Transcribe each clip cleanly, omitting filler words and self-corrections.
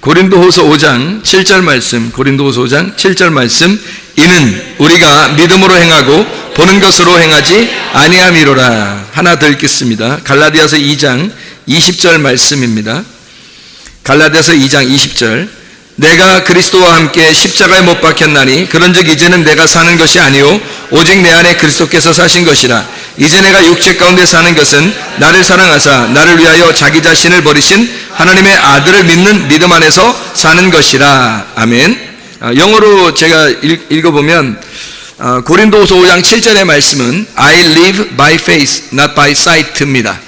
고린도후서 5장 7절 말씀, 고린도후서 5장 7절 말씀, 이는 우리가 믿음으로 행하고 보는 것으로 행하지 아니함이로라. 하나 더 읽겠습니다. 갈라디아서 2장 20절 말씀입니다. 갈라디아서 2장 20절, 내가 그리스도와 함께 십자가에 못 박혔나니 그런즉 이제는 내가 사는 것이 아니요 오직 내 안에 그리스도께서 사신 것이라. 이제 내가 육체 가운데 사는 것은 나를 사랑하사 나를 위하여 자기 자신을 버리신 하나님의 아들을 믿는 믿음 안에서 사는 것이라. 아멘. 영어로 제가 읽어보면 고린도후서 5장 7절의 말씀은 I live by faith, not by sight입니다.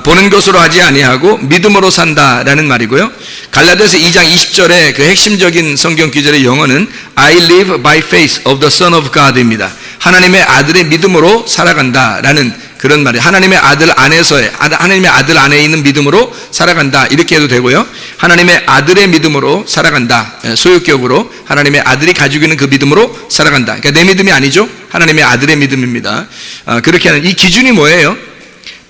보는 것으로 하지 아니하고 믿음으로 산다라는 말이고요. 갈라디아서 2장 20절의 그 핵심적인 성경 구절의 영어는 I live by faith of the Son of God입니다. 하나님의 아들의 믿음으로 살아간다라는 그런 말이에요. 하나님의 아들 안에서의, 하나님의 아들 안에 있는 믿음으로 살아간다, 이렇게 해도 되고요. 하나님의 아들의 믿음으로 살아간다, 소유격으로 하나님의 아들이 가지고 있는 그 믿음으로 살아간다. 그러니까 내 믿음이 아니죠. 하나님의 아들의 믿음입니다. 그렇게 하는 이 기준이 뭐예요?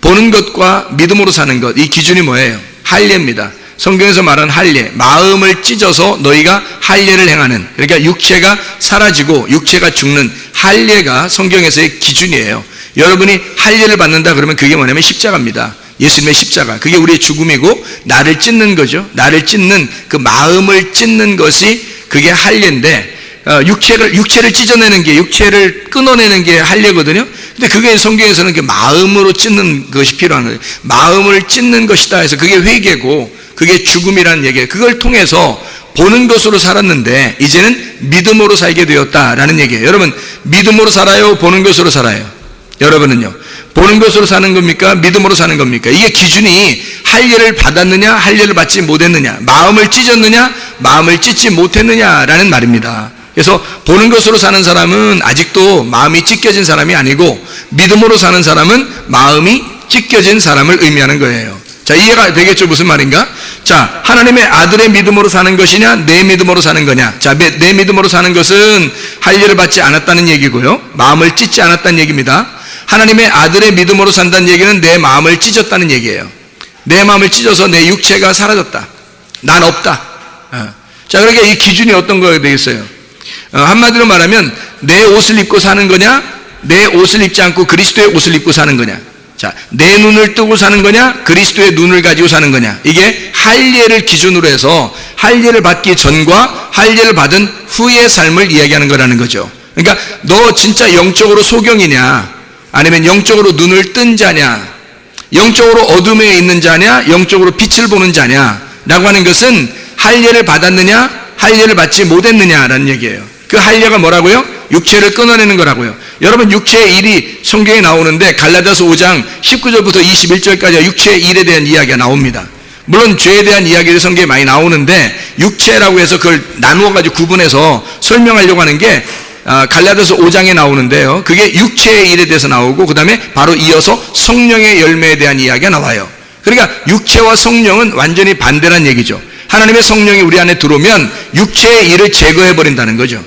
보는 것과 믿음으로 사는 것, 이 기준이 뭐예요? 할례입니다. 성경에서 말하는 할례, 마음을 찢어서 너희가 할례를 행하는, 그러니까 육체가 사라지고 육체가 죽는 할례가 성경에서의 기준이에요. 여러분이 할례를 받는다 그러면 그게 뭐냐면 십자가입니다. 예수님의 십자가, 그게 우리의 죽음이고 나를 찢는 거죠. 나를 찢는, 그 마음을 찢는 것이 그게 할례인데, 육체를 찢어내는 게, 육체를 끊어내는 게 할례거든요. 근데 그게 성경에서는 그 마음으로 찢는 것이 필요한 거예요. 마음을 찢는 것이다 해서 그게 회개고 그게 죽음이라는 얘기예요. 그걸 통해서 보는 것으로 살았는데 이제는 믿음으로 살게 되었다라는 얘기예요. 여러분, 믿음으로 살아요? 보는 것으로 살아요? 여러분은요? 보는 것으로 사는 겁니까? 믿음으로 사는 겁니까? 이게 기준이 할례를 받았느냐, 할례를 받지 못했느냐, 마음을 찢었느냐, 마음을 찢지 못했느냐라는 말입니다. 그래서 보는 것으로 사는 사람은 아직도 마음이 찢겨진 사람이 아니고, 믿음으로 사는 사람은 마음이 찢겨진 사람을 의미하는 거예요. 자, 이해가 되겠죠? 무슨 말인가? 자, 하나님의 아들의 믿음으로 사는 것이냐, 내 믿음으로 사는 거냐? 자, 내 믿음으로 사는 것은 할례를 받지 않았다는 얘기고요, 마음을 찢지 않았다는 얘기입니다. 하나님의 아들의 믿음으로 산다는 얘기는 내 마음을 찢었다는 얘기예요. 내 마음을 찢어서 내 육체가 사라졌다, 난 없다. 자, 그러니까 이 기준이 어떤 거가 되겠어요? 한마디로 말하면 내 옷을 입고 사는 거냐, 내 옷을 입지 않고 그리스도의 옷을 입고 사는 거냐. 자, 내 눈을 뜨고 사는 거냐, 그리스도의 눈을 가지고 사는 거냐. 이게 할례를 기준으로 해서 할례를 받기 전과 할례를 받은 후의 삶을 이야기하는 거라는 거죠. 그러니까 너 진짜 영적으로 소경이냐, 아니면 영적으로 눈을 뜬 자냐, 영적으로 어둠에 있는 자냐, 영적으로 빛을 보는 자냐 라고 하는 것은 할례를 받았느냐, 할례를 받지 못했느냐라는 얘기예요. 그 할례가 뭐라고요? 육체를 끊어내는 거라고요. 여러분, 육체의 일이 성경에 나오는데 갈라디아서 5장 19절부터 21절까지 육체의 일에 대한 이야기가 나옵니다. 물론 죄에 대한 이야기들이 성경에 많이 나오는데 육체라고 해서 그걸 나누어가지고 구분해서 설명하려고 하는 게 갈라디아서 5장에 나오는데요, 그게 육체의 일에 대해서 나오고 그 다음에 바로 이어서 성령의 열매에 대한 이야기가 나와요. 그러니까 육체와 성령은 완전히 반대란 얘기죠. 하나님의 성령이 우리 안에 들어오면 육체의 일을 제거해버린다는 거죠.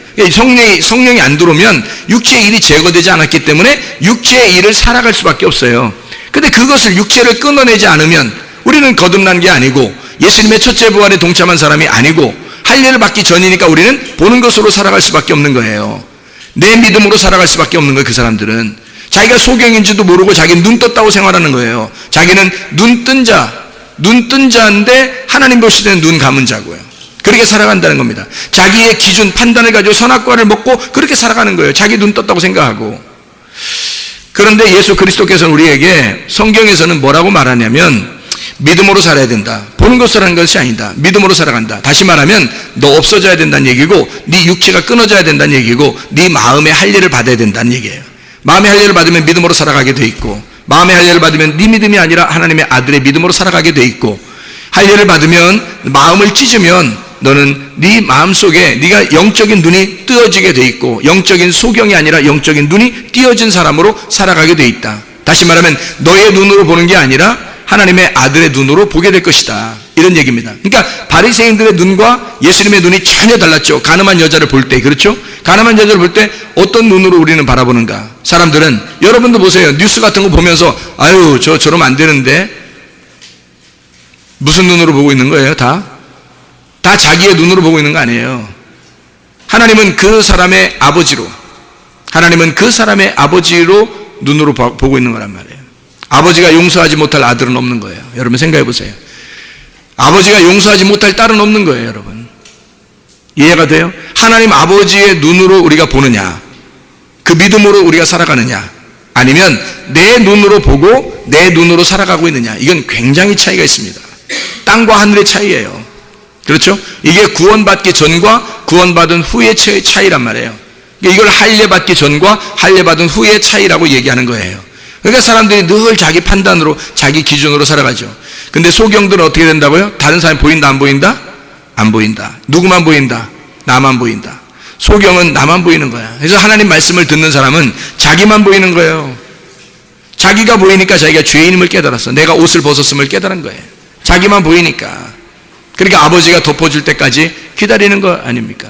성령이 안 들어오면 육체의 일이 제거되지 않았기 때문에 육체의 일을 살아갈 수밖에 없어요. 근데 그것을, 육체를 끊어내지 않으면 우리는 거듭난 게 아니고 예수님의 첫째 부활에 동참한 사람이 아니고 할례를 받기 전이니까 우리는 보는 것으로 살아갈 수밖에 없는 거예요. 내 믿음으로 살아갈 수밖에 없는 거예요. 그 사람들은 자기가 소경인지도 모르고 자기는 눈 떴다고 생활하는 거예요. 자기는 눈 뜬 자인데 하나님 보실 때는 눈 감은 자고요. 그렇게 살아간다는 겁니다. 자기의 기준, 판단을 가지고 선악과를 먹고 그렇게 살아가는 거예요. 자기 눈 떴다고 생각하고. 그런데 예수 그리스도께서는 우리에게 성경에서는 뭐라고 말하냐면 믿음으로 살아야 된다, 보는 것으로 하는 것이 아니다, 믿음으로 살아간다. 다시 말하면 너 없어져야 된다는 얘기고, 네 육체가 끊어져야 된다는 얘기고, 네 마음의 할례를 받아야 된다는 얘기예요. 마음의 할례를 받으면 믿음으로 살아가게 돼 있고, 마음의 할례를 받으면 네 믿음이 아니라 하나님의 아들의 믿음으로 살아가게 돼 있고, 할례를 받으면 마음을 찢으면 너는 네 마음속에 네가 영적인 눈이 뜨어지게 돼 있고, 영적인 소경이 아니라 영적인 눈이 띄어진 사람으로 살아가게 돼 있다. 다시 말하면 너의 눈으로 보는 게 아니라 하나님의 아들의 눈으로 보게 될 것이다, 이런 얘기입니다. 그러니까 바리새인들의 눈과 예수님의 눈이 전혀 달랐죠. 가늠한 여자를 볼 때, 그렇죠? 가늠한 여자를 볼 때 어떤 눈으로 우리는 바라보는가? 사람들은, 여러분도 보세요. 뉴스 같은 거 보면서 아유, 저러면 안 되는데, 무슨 눈으로 보고 있는 거예요? 다 나 자기의 눈으로 보고 있는 거 아니에요. 하나님은 그 사람의 아버지로, 하나님은 그 사람의 아버지로 눈으로 보고 있는 거란 말이에요. 아버지가 용서하지 못할 아들은 없는 거예요. 여러분 생각해 보세요. 아버지가 용서하지 못할 딸은 없는 거예요, 여러분. 이해가 돼요? 하나님 아버지의 눈으로 우리가 보느냐, 그 믿음으로 우리가 살아가느냐, 아니면 내 눈으로 보고 내 눈으로 살아가고 있느냐, 이건 굉장히 차이가 있습니다. 땅과 하늘의 차이예요. 그렇죠? 이게 구원받기 전과 구원받은 후의 차이란 말이에요. 이걸 할례받기 전과 할례받은 후의 차이라고 얘기하는 거예요. 그러니까 사람들이 늘 자기 판단으로, 자기 기준으로 살아가죠. 근데 소경들은 어떻게 된다고요? 다른 사람이 보인다, 안 보인다? 안 보인다. 누구만 보인다? 나만 보인다. 소경은 나만 보이는 거야. 그래서 하나님 말씀을 듣는 사람은 자기만 보이는 거예요. 자기가 보이니까 자기가 죄인임을 깨달았어. 내가 옷을 벗었음을 깨달은 거예요. 자기만 보이니까. 그러니까 아버지가 덮어줄 때까지 기다리는 거 아닙니까?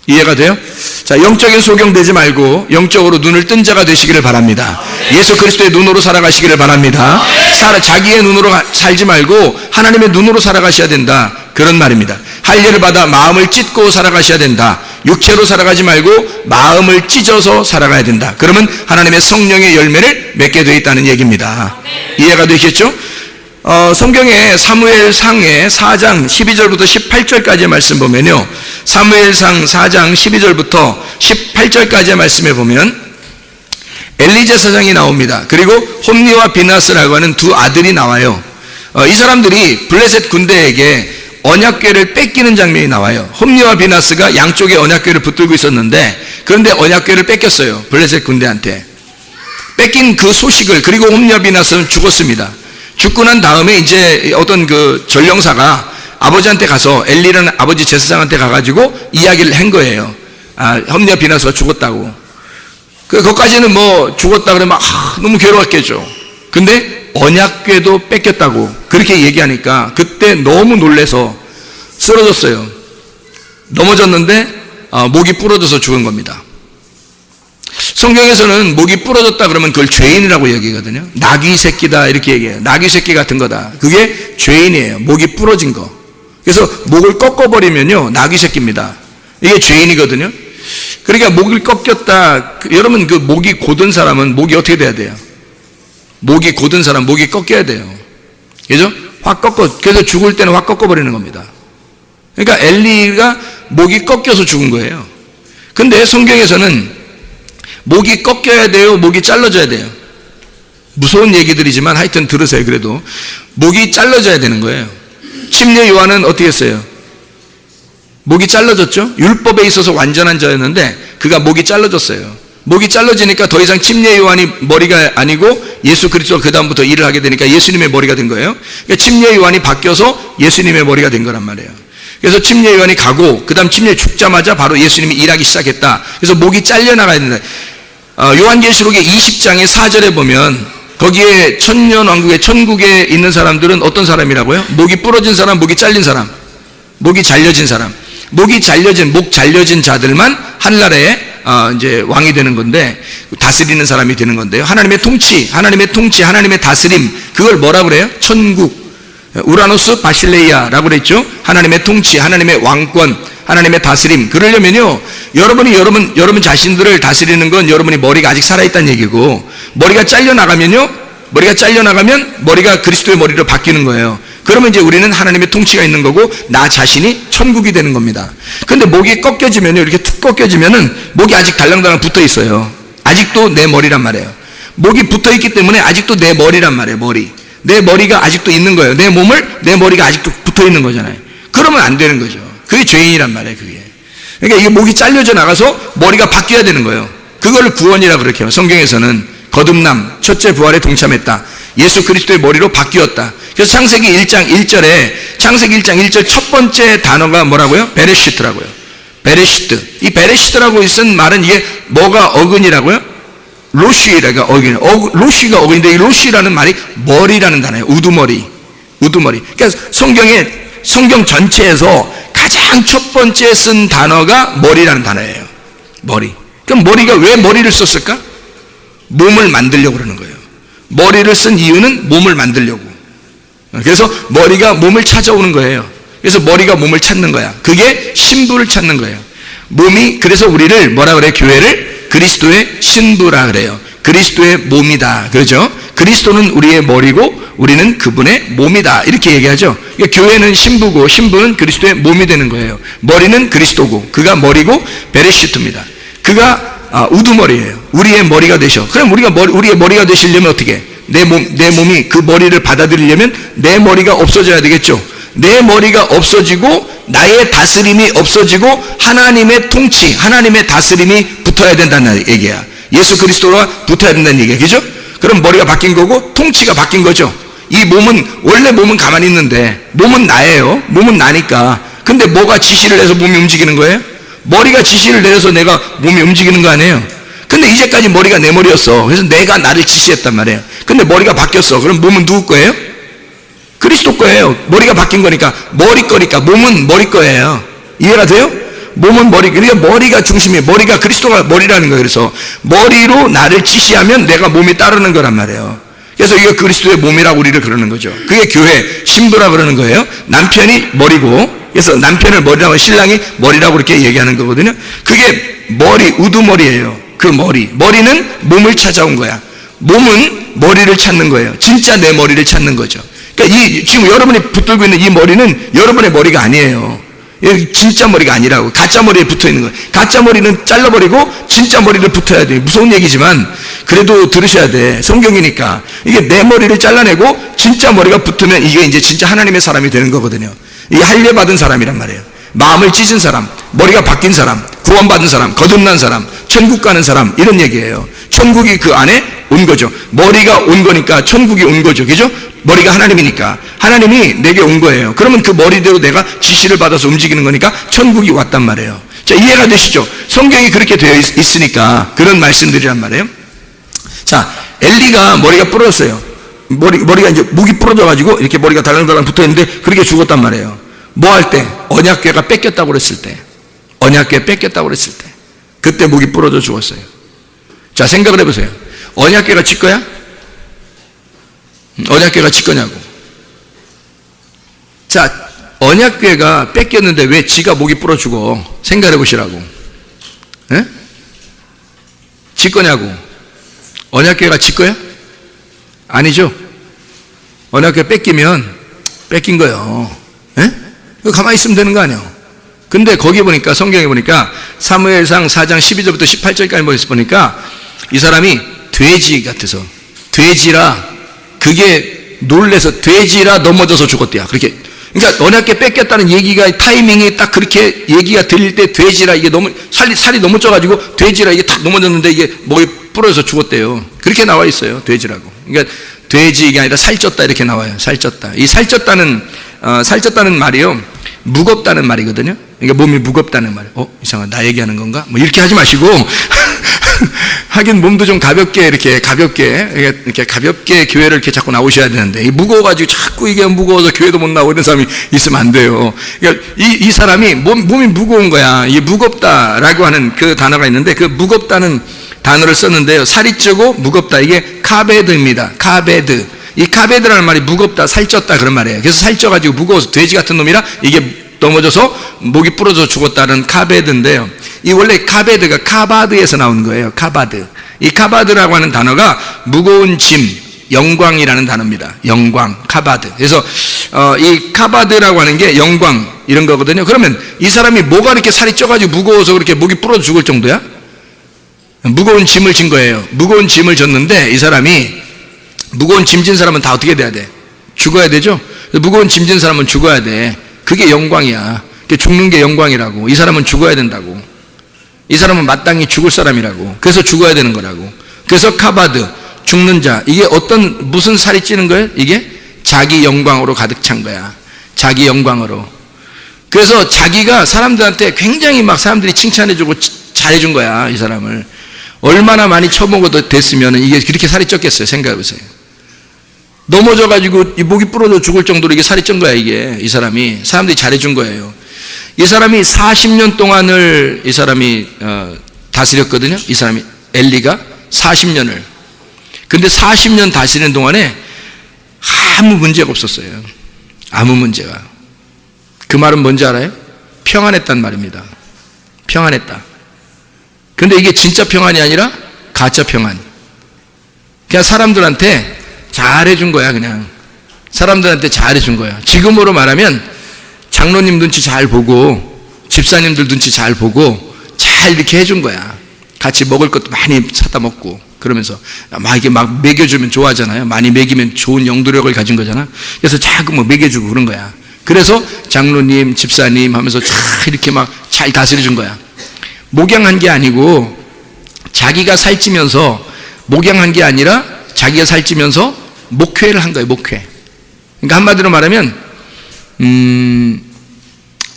이해가 돼요? 자, 영적인 소경 되지 말고 영적으로 눈을 뜬 자가 되시기를 바랍니다. 예수 그리스도의 눈으로 살아가시기를 바랍니다. 자기의 눈으로 살지 말고 하나님의 눈으로 살아가셔야 된다, 그런 말입니다. 할례를 받아 마음을 찢고 살아가셔야 된다. 육체로 살아가지 말고 마음을 찢어서 살아가야 된다. 그러면 하나님의 성령의 열매를 맺게 되어 있다는 얘기입니다. 이해가 되시겠죠? 성경의 사무엘상의 4장 12절부터 18절까지의 말씀 보면요, 사무엘상 4장 12절부터 18절까지의 말씀에 보면 엘리 제사장이 나옵니다. 그리고 홈니와 비나스라고 하는 두 아들이 나와요. 이 사람들이 블레셋 군대에게 언약궤를 뺏기는 장면이 나와요. 홈니와 비나스가 양쪽에 언약궤를 붙들고 있었는데, 그런데 언약궤를 뺏겼어요. 블레셋 군대한테 뺏긴 그 소식을, 그리고 홈니와 비나스는 죽었습니다. 죽고 난 다음에 이제 어떤 그 전령사가 아버지한테 가서, 엘리라는 아버지 제사장한테 가가지고 이야기를 한 거예요. 홈니와 비나스가 죽었다고. 그것까지는 뭐 죽었다 그러면 너무 괴로웠겠죠. 근데 언약궤도 뺏겼다고 그렇게 얘기하니까 그때 너무 놀래서 쓰러졌어요. 넘어졌는데 목이 부러져서 죽은 겁니다. 성경에서는 목이 부러졌다 그러면 그걸 죄인이라고 얘기하거든요. 나귀 새끼다 이렇게 얘기해요. 나귀 새끼 같은 거다. 그게 죄인이에요. 목이 부러진 거. 그래서 목을 꺾어버리면요, 나귀 새끼입니다. 이게 죄인이거든요. 그러니까 목을 꺾였다. 여러분, 그 목이 곧은 사람은 목이 어떻게 돼야 돼요? 목이 곧은 사람 목이 꺾여야 돼요. 그죠? 확 꺾어. 그래서 죽을 때는 확 꺾어버리는 겁니다. 그러니까 엘리가 목이 꺾여서 죽은 거예요. 근데 성경에서는 목이 꺾여야 돼요, 목이 잘라져야 돼요? 무서운 얘기들이지만 하여튼 들으세요. 그래도 목이 잘라져야 되는 거예요. 침례 요한은 어떻게 했어요? 목이 잘라졌죠? 율법에 있어서 완전한 자였는데 그가 목이 잘라졌어요. 목이 잘라지니까 더 이상 침례 요한이 머리가 아니고 예수 그리스도가 그 다음부터 일을 하게 되니까 예수님의 머리가 된 거예요. 그러니까 침례 요한이 바뀌어서 예수님의 머리가 된 거란 말이에요. 그래서 침례 요한이 가고 그 다음 침례 죽자마자 바로 예수님이 일하기 시작했다. 그래서 목이 잘려나가야 된다. 요한계시록의 20장의 4절에 보면 거기에 천년왕국의 천국에 있는 사람들은 어떤 사람이라고요? 목이 부러진 사람, 목이 잘린 사람, 목이 잘려진 사람, 목 잘려진 자들만 하늘나라에 이제 왕이 되는 건데, 다스리는 사람이 되는 건데요. 하나님의 통치, 하나님의 다스림, 그걸 뭐라 그래요? 천국, 우라노스 바실레이아라고 그랬죠. 하나님의 통치, 하나님의 왕권, 하나님의 다스림. 그러려면요, 여러분 자신들을 다스리는 건 여러분이 머리가 아직 살아있다는 얘기고, 머리가 잘려나가면 머리가 그리스도의 머리로 바뀌는 거예요. 그러면 이제 우리는 하나님의 통치가 있는 거고 나 자신이 천국이 되는 겁니다. 근데 목이 꺾여지면요, 이렇게 툭 꺾여지면은 목이 아직 달랑달랑 붙어 있어요. 아직도 내 머리란 말이에요. 목이 붙어 있기 때문에 아직도 내 머리란 말이에요. 내 머리가 아직도 있는 거예요. 내 머리가 아직도 붙어 있는 거잖아요. 그러면 안 되는 거죠. 그게 죄인이란 말이에요. 그게. 그러니까 이게 목이 잘려져 나가서 머리가 바뀌어야 되는 거예요. 그걸 구원이라고 그렇게 해요. 성경에서는 거듭남, 첫째 부활에 동참했다. 예수 그리스도의 머리로 바뀌었다. 그래서 창세기 1장 1절 첫 번째 단어가 뭐라고요? 베레시트라고요. 베레시트. 이 베레시트라고 쓴 말은 이게 뭐가 어근이라고요? 로시가 어근. 로시가 어근인데 이 로시라는 말이 머리라는 단어예요. 우두머리. 그러니까 성경 전체에서 가장 첫 번째 쓴 단어가 머리라는 단어예요. 머리. 그럼 머리가 왜 머리를 썼을까? 몸을 만들려고 그러는 거예요. 머리를 쓴 이유는 몸을 만들려고. 그래서 머리가 몸을 찾아오는 거예요. 그래서 머리가 몸을 찾는 거야. 그게 신부를 찾는 거예요. 몸이, 그래서 우리를 뭐라 그래요? 교회를 그리스도의 신부라 그래요. 그리스도의 몸이다. 그렇죠? 그리스도는 우리의 머리고 우리는 그분의 몸이다. 이렇게 얘기하죠. 그러니까 교회는 신부고 신부는 그리스도의 몸이 되는 거예요. 머리는 그리스도고 그가 머리고 베레시트입니다. 그가 우두머리예요. 우리의 머리가 되셔. 그럼 우리의 머리가 되시려면 어떻게 해? 내 몸이 그 머리를 받아들이려면 내 머리가 없어져야 되겠죠. 내 머리가 없어지고 나의 다스림이 없어지고 하나님의 통치, 하나님의 다스림이 붙어야 된다는 얘기야. 예수 그리스도와 붙어야 된다는 얘기야. 그죠? 그럼 머리가 바뀐 거고 통치가 바뀐 거죠. 이 몸은, 원래 몸은 가만히 있는데 몸은 나예요. 몸은 나니까. 근데 뭐가 지시를 해서 몸이 움직이는 거예요? 머리가 지시를 내려서 내가 몸이 움직이는 거 아니에요? 근데 이제까지 머리가 내 머리였어. 그래서 내가 나를 지시했단 말이에요. 근데 머리가 바뀌었어. 그럼 몸은 누구 거예요? 그리스도 거예요. 머리가 바뀐 거니까. 머리 거니까 몸은 머리 거예요. 이해가 돼요? 몸은 머리, 그러니까 머리가 중심이에요. 머리가 그리스도가 머리라는 거예요. 그래서 머리로 나를 지시하면 내가 몸이 따르는 거란 말이에요. 그래서 이게 그리스도의 몸이라고 우리를 그러는 거죠. 그게 교회 신부라 그러는 거예요. 남편이 머리고, 그래서 남편을 머리라고, 신랑이 머리라고 그렇게 얘기하는 거거든요. 그게 머리, 우두머리예요. 그 머리는 몸을 찾아온 거야. 몸은 머리를 찾는 거예요. 진짜 내 머리를 찾는 거죠. 그러니까 지금 여러분이 붙들고 있는 이 머리는 여러분의 머리가 아니에요. 진짜 머리가 아니라고. 가짜 머리에 붙어 있는 거예요. 가짜 머리는 잘라버리고 진짜 머리를 붙어야 돼요. 무서운 얘기지만 그래도 들으셔야 돼. 성경이니까. 이게 내 머리를 잘라내고 진짜 머리가 붙으면 이게 이제 진짜 하나님의 사람이 되는 거거든요. 이게 할례받은 사람이란 말이에요. 마음을 찢은 사람, 머리가 바뀐 사람, 구원받은 사람, 거듭난 사람, 천국 가는 사람, 이런 얘기예요. 천국이 그 안에 온 거죠. 머리가 온 거니까 천국이 온 거죠. 그죠? 머리가 하나님이니까 하나님이 내게 온 거예요. 그러면 그 머리대로 내가 지시를 받아서 움직이는 거니까 천국이 왔단 말이에요. 자, 이해가 되시죠? 성경이 그렇게 되어 있으니까 그런 말씀들이란 말이에요. 자, 엘리가 머리가 부러졌어요. 머리가 이제 목이 부러져가지고 이렇게 머리가 달랑달랑 붙어 있는데 그렇게 죽었단 말이에요. 뭐 할 때? 언약궤가 뺏겼다고 그랬을 때. 언약궤 뺏겼다고 그랬을 때. 그때 목이 부러져 죽었어요. 자, 생각을 해보세요. 언약궤가 지 거야? 언약궤가 지 거냐고. 자, 언약궤가 뺏겼는데 왜 지가 목이 부러 죽어? 생각해 보시라고. 예? 지 거냐고. 언약궤가 지 거야? 아니죠. 언약궤 뺏기면 뺏긴 거예요. 예? 가만히 있으면 되는 거 아니에요. 근데 거기 보니까, 성경에 보니까 사무엘상 4장 12절부터 18절까지 보니까 이 사람이 돼지 같아서, 돼지라, 그게 놀래서 돼지라 넘어져서 죽었대요. 그렇게. 그러니까 언약궤 뺏겼다는 얘기가, 타이밍이 딱 그렇게 얘기가 들릴 때 돼지라, 이게 너무 살이 너무 쪄가지고 돼지라 이게 탁 넘어졌는데 이게 목이 부러져서 죽었대요. 그렇게 나와 있어요. 돼지라고. 그러니까 돼지, 이게 아니라 살쪘다 이렇게 나와요. 살쪘다. 이 살쪘다는 말이요, 무겁다는 말이거든요. 그러니까 몸이 무겁다는 말이에요. 이상하다. 나 얘기하는 건가? 뭐 이렇게 하지 마시고 하긴 몸도 좀 가볍게 이렇게 가볍게 교회를 이렇게 자꾸 나오셔야 되는데, 이 무거워가지고 자꾸 이게 무거워서 교회도 못 나오고 이런 사람이 있으면 안 돼요. 그러니까 이 사람이 몸이 무거운 거야. 이 무겁다라고 하는 그 단어가 있는데, 그 무겁다는 단어를 썼는데요, 살이 찌고 무겁다, 이게 카베드입니다. 카베드. 이 카베드라는 말이 무겁다, 살쪘다 그런 말이에요. 그래서 살쪄가지고 무거워서 돼지 같은 놈이라 이게 넘어져서 목이 부러져 죽었다는 카베드인데요. 이 원래 카베드가 카바드에서 나온 거예요. 카바드. 이 카바드라고 하는 단어가 무거운 짐, 영광이라는 단어입니다. 영광, 카바드. 그래서 이 카바드라고 하는 게 영광 이런 거거든요. 그러면 이 사람이 뭐가 이렇게 살이 쪄가지고 무거워서 그렇게 목이 부러져 죽을 정도야? 무거운 짐을 진 거예요. 무거운 짐을 졌는데, 이 사람이, 무거운 짐 진 사람은 다 어떻게 돼야 돼? 죽어야 되죠? 무거운 짐 진 사람은 죽어야 돼. 그게 영광이야. 죽는 게 영광이라고. 이 사람은 죽어야 된다고. 이 사람은 마땅히 죽을 사람이라고. 그래서 죽어야 되는 거라고. 그래서 카바드, 죽는 자. 이게 무슨 살이 찌는 거예요? 이게 자기 영광으로 가득 찬 거야. 자기 영광으로. 그래서 자기가 사람들한테 굉장히 막 사람들이 칭찬해주고 잘해준 거야, 이 사람을. 얼마나 많이 처먹어도 됐으면 이게 그렇게 살이 쪘겠어요. 생각해보세요. 넘어져가지고 이 목이 부러져 죽을 정도로 이게 살이 찐 거야, 이게. 이 사람이. 사람들이 잘해준 거예요. 이 사람이 40년 동안을 이 사람이 다스렸거든요. 이 사람이, 엘리가 40년을. 근데 40년 다스리는 동안에 아무 문제가 없었어요. 아무 문제가. 그 말은 뭔지 알아요? 평안했단 말입니다. 평안했다. 근데 이게 진짜 평안이 아니라 가짜 평안. 그냥 사람들한테 잘해준 거야. 그냥 사람들한테 잘해준 거야. 지금으로 말하면 장로님 눈치 잘 보고 집사님들 눈치 잘 보고 잘 이렇게 해준 거야. 같이 먹을 것도 많이 사다 먹고 그러면서 막 이게 막 먹여주면 좋아하잖아요. 많이 먹이면 좋은 영도력을 가진 거잖아. 그래서 자꾸 뭐 먹여주고 그런 거야. 그래서 장로님, 집사님 하면서 잘 이렇게 막 잘 다스려준 거야. 목양한 게 아니고 자기가 살찌면서 목양한 게 아니라 자기가 살찌면서 목회를 한 거예요. 목회. 그러니까 한마디로 말하면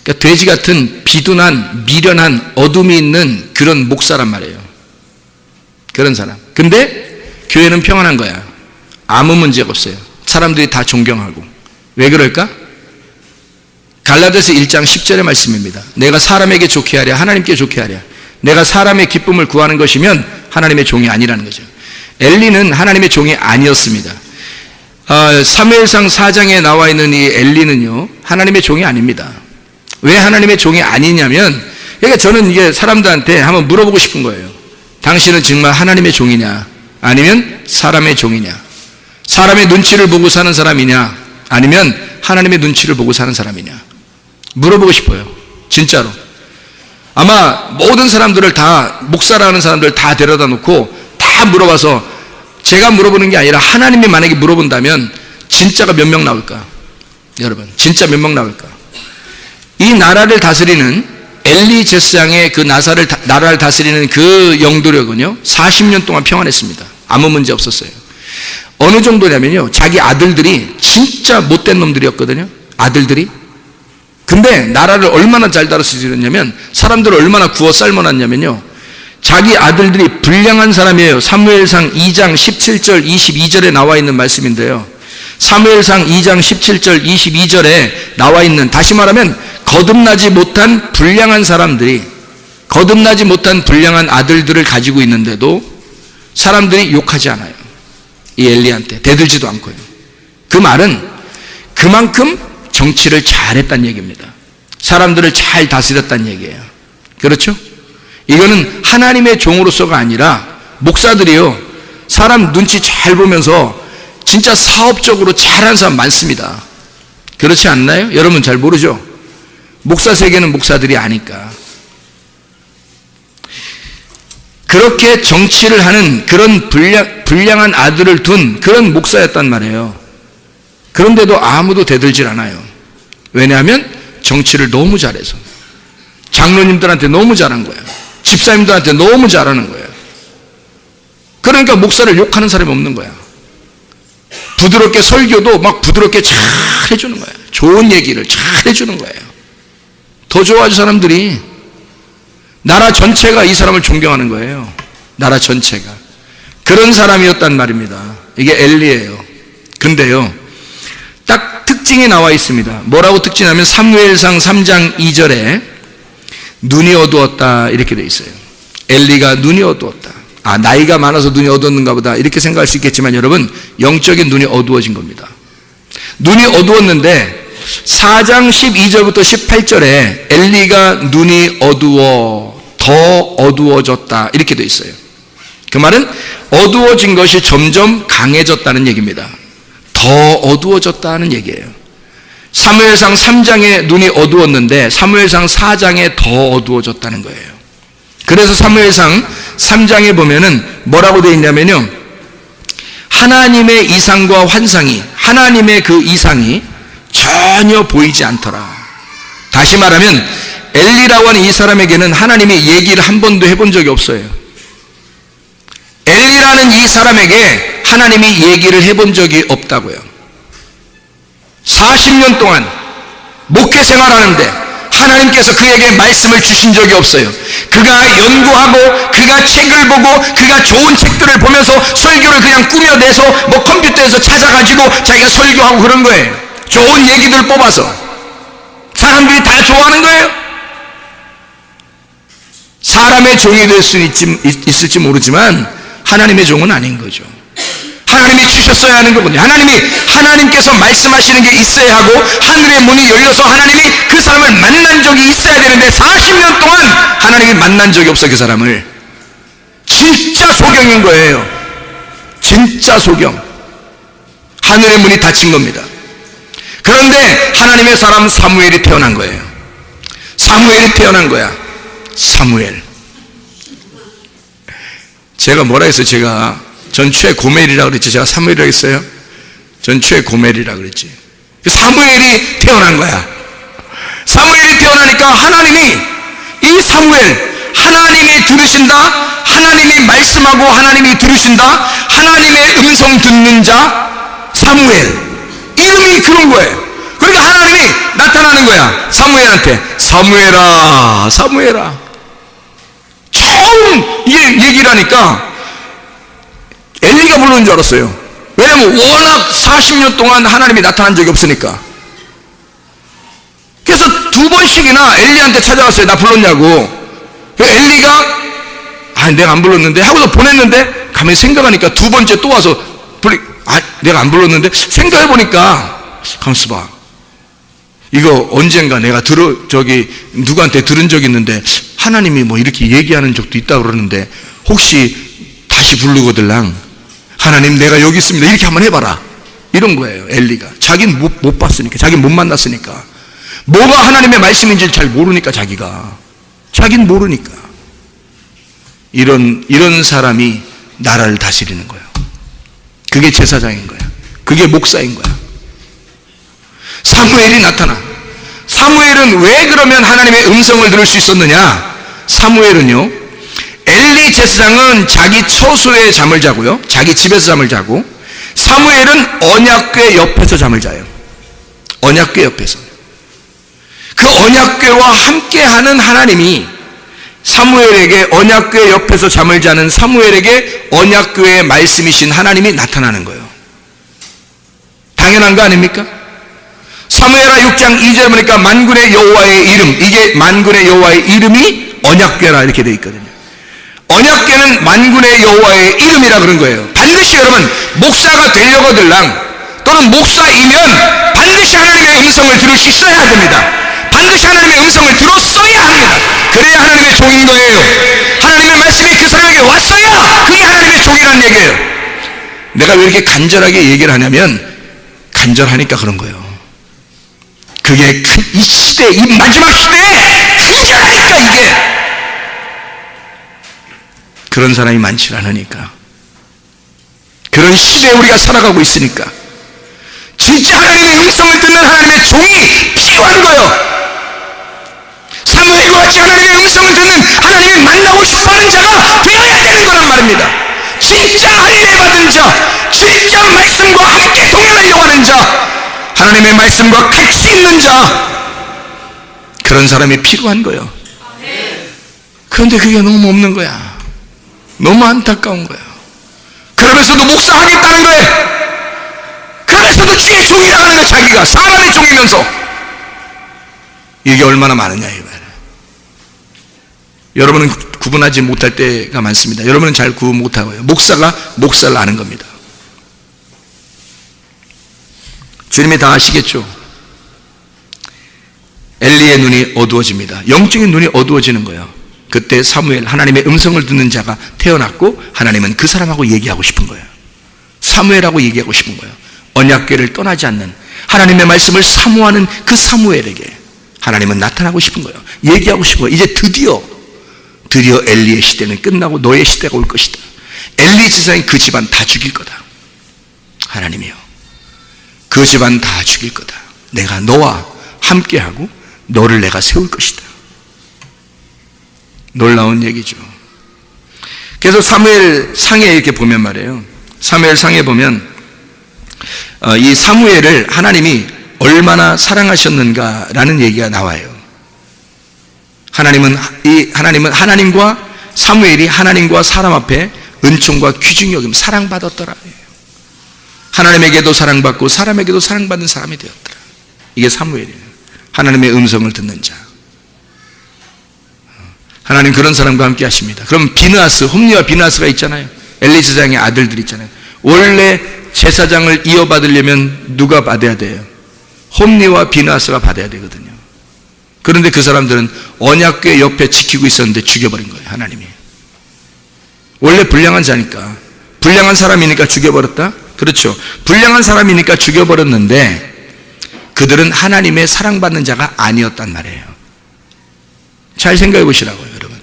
그러니까 돼지 같은 비둔한 미련한 어둠이 있는 그런 목사란 말이에요. 그런 사람. 근데 교회는 평안한 거야. 아무 문제가 없어요. 사람들이 다 존경하고. 왜 그럴까? 갈라디아서 1장 10절의 말씀입니다. 내가 사람에게 좋게 하랴 하나님께 좋게 하랴. 내가 사람의 기쁨을 구하는 것이면 하나님의 종이 아니라는 거죠. 엘리는 하나님의 종이 아니었습니다. 사무엘상 4장에 나와 있는 이 엘리는요 하나님의 종이 아닙니다. 왜 하나님의 종이 아니냐면, 그러니까 저는 이게 사람들한테 한번 물어보고 싶은 거예요. 당신은 정말 하나님의 종이냐 아니면 사람의 종이냐? 사람의 눈치를 보고 사는 사람이냐 아니면 하나님의 눈치를 보고 사는 사람이냐? 물어보고 싶어요. 진짜로. 아마 모든 사람들을 다, 목사라는 사람들 다 데려다 놓고 다 물어봐서, 제가 물어보는 게 아니라 하나님이 만약에 물어본다면 진짜가 몇 명 나올까? 여러분, 진짜 몇 명 나올까? 이 나라를 다스리는 엘리 제사장의 그 나라를 다스리는 그 영도력은요 40년 동안 평안했습니다. 아무 문제 없었어요. 어느 정도냐면요, 자기 아들들이 진짜 못된 놈들이었거든요. 아들들이. 근데 나라를 얼마나 잘 다스렸냐면, 사람들을 얼마나 구워 삶아놨냐면요, 자기 아들들이 불량한 사람이에요. 사무엘상 2장 17절 22절에 나와 있는 말씀인데요, 사무엘상 2장 17절 22절에 나와 있는, 다시 말하면 거듭나지 못한 불량한 사람들이, 거듭나지 못한 불량한 아들들을 가지고 있는데도 사람들이 욕하지 않아요. 이 엘리한테 대들지도 않고요. 그 말은 그만큼 정치를 잘했다는 얘기입니다. 사람들을 잘 다스렸다는 얘기예요. 그렇죠? 이거는 하나님의 종으로서가 아니라, 목사들이요 사람 눈치 잘 보면서 진짜 사업적으로 잘하는 사람 많습니다. 그렇지 않나요? 여러분 잘 모르죠? 목사 세계는 목사들이 아니까. 그렇게 정치를 하는 그런 불량한 아들을 둔 그런 목사였단 말이에요. 그런데도 아무도 대들질 않아요. 왜냐하면 정치를 너무 잘해서. 장로님들한테 너무 잘한 거예요. 집사님들한테 너무 잘하는 거예요. 그러니까 목사를 욕하는 사람이 없는 거야. 부드럽게 설교도 막 부드럽게 잘 해주는 거예요. 좋은 얘기를 잘 해주는 거예요. 더 좋아하죠, 사람들이. 나라 전체가 이 사람을 존경하는 거예요. 나라 전체가. 그런 사람이었단 말입니다. 이게 엘리예요. 근데요, 딱 특징이 나와 있습니다. 뭐라고 특징하면 사무엘상 3장 2절에 눈이 어두웠다 이렇게 돼 있어요. 엘리가 눈이 어두웠다. 아, 나이가 많아서 눈이 어두웠는가 보다 이렇게 생각할 수 있겠지만, 여러분 영적인 눈이 어두워진 겁니다. 눈이 어두웠는데 4장 12절부터 18절에 엘리가 눈이 어두워 더 어두워졌다 이렇게 돼 있어요. 그 말은 어두워진 것이 점점 강해졌다는 얘기입니다. 더 어두워졌다는 얘기예요. 사무엘상 3장에 눈이 어두웠는데 사무엘상 4장에 더 어두워졌다는 거예요. 그래서 사무엘상 3장에 보면은 뭐라고 되어 있냐면요, 하나님의 이상과 환상이, 하나님의 그 이상이 전혀 보이지 않더라. 다시 말하면 엘리라고 하는 이 사람에게는 하나님이 얘기를 한 번도 해본 적이 없어요. 엘리라는 이 사람에게 하나님이 얘기를 해본 적이 없다고요. 40년 동안 목회 생활하는데 하나님께서 그에게 말씀을 주신 적이 없어요. 그가 연구하고 그가 책을 보고 그가 좋은 책들을 보면서 설교를 그냥 꾸며내서 뭐 컴퓨터에서 찾아가지고 자기가 설교하고 그런 거예요. 좋은 얘기들 뽑아서 사람들이 다 좋아하는 거예요. 사람의 종이 될 수 있을지 모르지만 하나님의 종은 아닌 거죠. 하나님이 주셨어야 하는 거거든요. 하나님께서 말씀하시는 게 있어야 하고 하늘의 문이 열려서 하나님이 그 사람을 만난 적이 있어야 되는데 40년 동안 하나님이 만난 적이 없어. 그 사람을. 진짜 소경인 거예요. 진짜 소경. 하늘의 문이 닫힌 겁니다. 그런데 하나님의 사람 사무엘이 태어난 거예요. 사무엘이 태어난 거야. 사무엘. 제가 뭐라 했어요? 전 최고멜이라고 그랬지. 제가 사무엘이라고 했어요? 전 최고멜이라고 그랬지. 사무엘이 태어난 거야. 사무엘이 태어나니까 하나님이 이 사무엘, 하나님이 들으신다, 하나님이 말씀하고 하나님이 들으신다, 하나님의 음성 듣는 자 사무엘. 이름이 그런 거예요. 그러니까 하나님이 나타나는 거야. 사무엘한테. 사무엘아, 사무엘아. 처음 얘기를 하니까 엘리가 부르는 줄 알았어요. 왜냐면 워낙 40년 동안 하나님이 나타난 적이 없으니까. 그래서 2번씩이나 엘리한테 찾아왔어요. 나 불렀냐고. 엘리가 내가 안 불렀는데 하고서 보냈는데 가만히 생각하니까 2번째 또 와서 내가 안 불렀는데 생각해보니까 가만 있어봐. 이거 언젠가 내가 누구한테 들은 적이 있는데 하나님이 뭐 이렇게 얘기하는 적도 있다고 그러는데 혹시 다시 부르거들랑 하나님 내가 여기 있습니다 이렇게 한번 해봐라. 이런 거예요. 엘리가. 자기는 못 봤으니까, 자기는 못 만났으니까, 뭐가 하나님의 말씀인지 잘 모르니까, 자기는 모르니까. 이런 사람이 나라를 다스리는 거예요. 그게 제사장인 거야. 그게 목사인 거야. 사무엘이 나타나. 사무엘은 왜 그러면 하나님의 음성을 들을 수 있었느냐? 사무엘은요, 엘리 제사장은 자기 처소에 잠을 자고요, 자기 집에서 잠을 자고, 사무엘은 언약궤 옆에서 잠을 자요. 언약궤 옆에서. 그 언약궤와 함께하는 하나님이 사무엘에게, 언약궤 옆에서 잠을 자는 사무엘에게 언약궤의 말씀이신 하나님이 나타나는 거예요. 당연한 거 아닙니까? 사무엘하 6장 2절에 보니까 만군의 여호와의 이름, 이게 만군의 여호와의 이름이 언약궤라 이렇게 되어 있거든요. 언약궤는 만군의 여호와의 이름이라 그런 거예요. 반드시 여러분 목사가 되려거들랑 또는 목사이면 반드시 하나님의 음성을 들을 수 있어야 됩니다. 반드시 하나님의 음성을 들었어야 합니다. 그래야 하나님의 종인 거예요. 하나님의 말씀이 그 사람에게 왔어야 그게 하나님의 종이라는 얘기예요. 내가 왜 이렇게 간절하게 얘기를 하냐면 간절하니까 그런 거예요. 그게 이 시대, 이 마지막 시대에 간절하니까 이게. 그런 사람이 많지 않으니까. 그런 시대에 우리가 살아가고 있으니까 진짜 하나님의 음성을 듣는 하나님의 종이 필요한 거예요. 사무엘과 같이 하나님의 음성을 듣는, 하나님이 만나고 싶어하는 자가 되어야 되는 거란 말입니다. 진짜 할례 받은 자, 진짜 말씀과 함께 동행하려고 하는 자, 하나님의 말씀과 같이 있는 자, 그런 사람이 필요한 거예요. 그런데 그게 너무 없는 거야. 너무 안타까운 거야. 그러면서도 목사하겠다는 거예요. 그러면서도 주의 종이라고 하는 거예요. 자기가 사람의 종이면서. 이게 얼마나 많으냐 이 말이에요. 여러분은 구분하지 못할 때가 많습니다. 여러분은 잘 구분 못하고요. 목사가 목사를 아는 겁니다. 주님이 다 아시겠죠? 엘리의 눈이 어두워집니다. 영적인 눈이 어두워지는 거예요. 그때 사무엘, 하나님의 음성을 듣는 자가 태어났고 하나님은 그 사람하고 얘기하고 싶은 거예요. 사무엘하고 얘기하고 싶은 거예요. 언약궤를 떠나지 않는, 하나님의 말씀을 사모하는 그 사무엘에게 하나님은 나타나고 싶은 거예요. 얘기하고 싶은 거예요. 이제 드디어 엘리의 시대는 끝나고 너의 시대가 올 것이다. 엘리 제사장이 그 집안 다 죽일 거다. 하나님이요, 그 집안 다 죽일 거다. 내가 너와 함께하고 너를 내가 세울 것이다. 놀라운 얘기죠. 그래서 사무엘 상에 이렇게 보면 말이에요. 사무엘 상에 보면 이 사무엘을 하나님이 얼마나 사랑하셨는가라는 얘기가 나와요. 하나님은 하나님과 사무엘이 하나님과 사람 앞에 은총과 귀중히 여김 사랑받았더라. 하나님에게도 사랑받고 사람에게도 사랑받는 사람이 되었더라. 이게 사무엘이에요. 하나님의 음성을 듣는 자. 하나님 그런 사람과 함께 하십니다. 그럼 비느하스, 홈리와 비느하스가 있잖아요. 엘리 제사장의 아들들 있잖아요. 원래 제사장을 이어받으려면 누가 받아야 돼요? 홈리와 비나스가 받아야 되거든요. 그런데 그 사람들은 언약궤 옆에 지키고 있었는데 죽여버린 거예요, 하나님이. 원래 불량한 자니까, 불량한 사람이니까 죽여버렸다? 그렇죠. 불량한 사람이니까 죽여버렸는데 그들은 하나님의 사랑받는 자가 아니었단 말이에요. 잘 생각해 보시라고요, 여러분.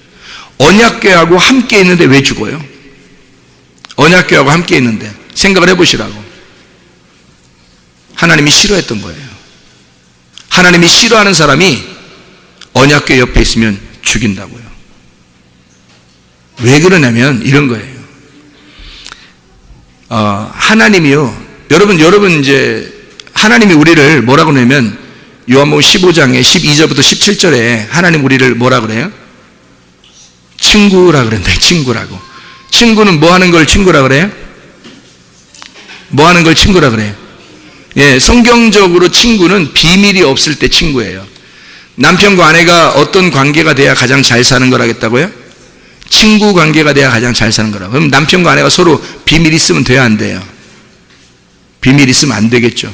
언약궤하고 함께 있는데 왜 죽어요? 언약궤하고 함께 있는데 생각을 해 보시라고. 하나님이 싫어했던 거예요. 하나님이 싫어하는 사람이 언약궤 옆에 있으면 죽인다고요. 왜 그러냐면 이런 거예요. 하나님이요. 여러분 이제 하나님이 우리를 뭐라고 하냐면 요한복음 15장에 12절부터 17절에 하나님 우리를 뭐라 그래요? 친구라 그랬는데, 친구라고. 친구는 뭐 하는 걸 친구라 그래요? 뭐 하는 걸 친구라 그래요? 예, 성경적으로 친구는 비밀이 없을 때 친구예요. 남편과 아내가 어떤 관계가 돼야 가장 잘 사는 거라겠다고요? 친구 관계가 돼야 가장 잘 사는 거라고. 그럼 남편과 아내가 서로 비밀 있으면 돼야 안 돼요? 비밀 있으면 안 되겠죠.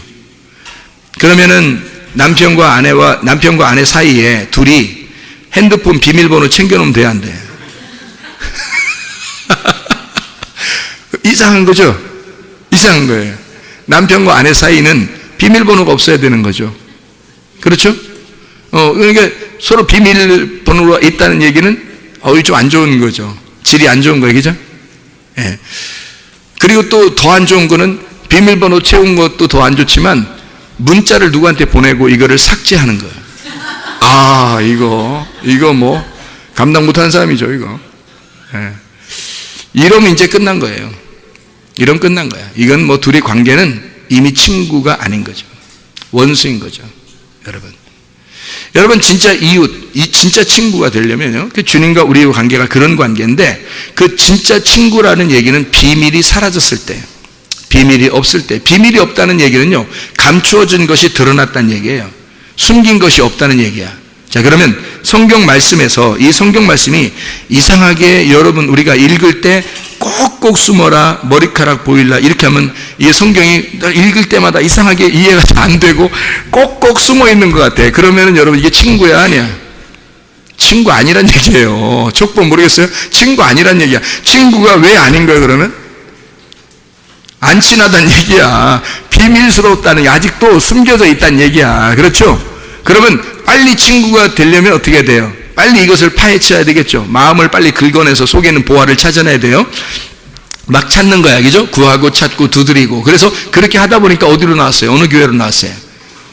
그러면은 남편과 아내 사이에 둘이 핸드폰 비밀번호 챙겨놓으면 돼야 안 돼요? 이상한 거죠? 이상한 거예요. 남편과 아내 사이는 비밀번호가 없어야 되는 거죠. 그렇죠? 그러니까 서로 비밀번호가 있다는 얘기는 좀 안 좋은 거죠. 질이 안 좋은 거예요. 그죠? 예. 그리고 또 더 안 좋은 거는 비밀번호 채운 것도 더 안 좋지만 문자를 누구한테 보내고 이거를 삭제하는 거예요. 아, 이거 뭐 감당 못하는 사람이죠, 이거. 예. 이러면 이제 끝난 거예요. 이러면 끝난 거야. 이건 뭐 둘의 관계는 이미 친구가 아닌 거죠. 원수인 거죠. 여러분 진짜 이웃, 진짜 친구가 되려면요, 그 주님과 우리의 관계가 그런 관계인데, 그 진짜 친구라는 얘기는 비밀이 사라졌을 때, 비밀이 없을 때. 비밀이 없다는 얘기는요, 감추어진 것이 드러났다는 얘기예요. 숨긴 것이 없다는 얘기야. 자, 그러면 성경 말씀에서 이 성경 말씀이 이상하게 여러분 우리가 읽을 때 꼭꼭 숨어라, 머리카락 보일라, 이렇게 하면 이 성경이 읽을 때마다 이상하게 이해가 안 되고 꼭꼭 숨어 있는 것 같아. 그러면은 여러분 이게 친구야, 아니야? 친구 아니란 얘기예요. 족보 모르겠어요? 친구 아니란 얘기야. 친구가 왜 아닌 거예요, 그러면? 안 친하다는 얘기야. 비밀스러웠다는 게 아직도 숨겨져 있다는 얘기야. 그렇죠? 그러면 빨리 친구가 되려면 어떻게 돼요? 빨리 이것을 파헤쳐야 되겠죠. 마음을 빨리 긁어내서 속에 있는 보화를 찾아내야 돼요. 막 찾는 거야, 그죠? 구하고 찾고 두드리고. 그래서 그렇게 하다 보니까 어디로 나왔어요? 어느 교회로 나왔어요?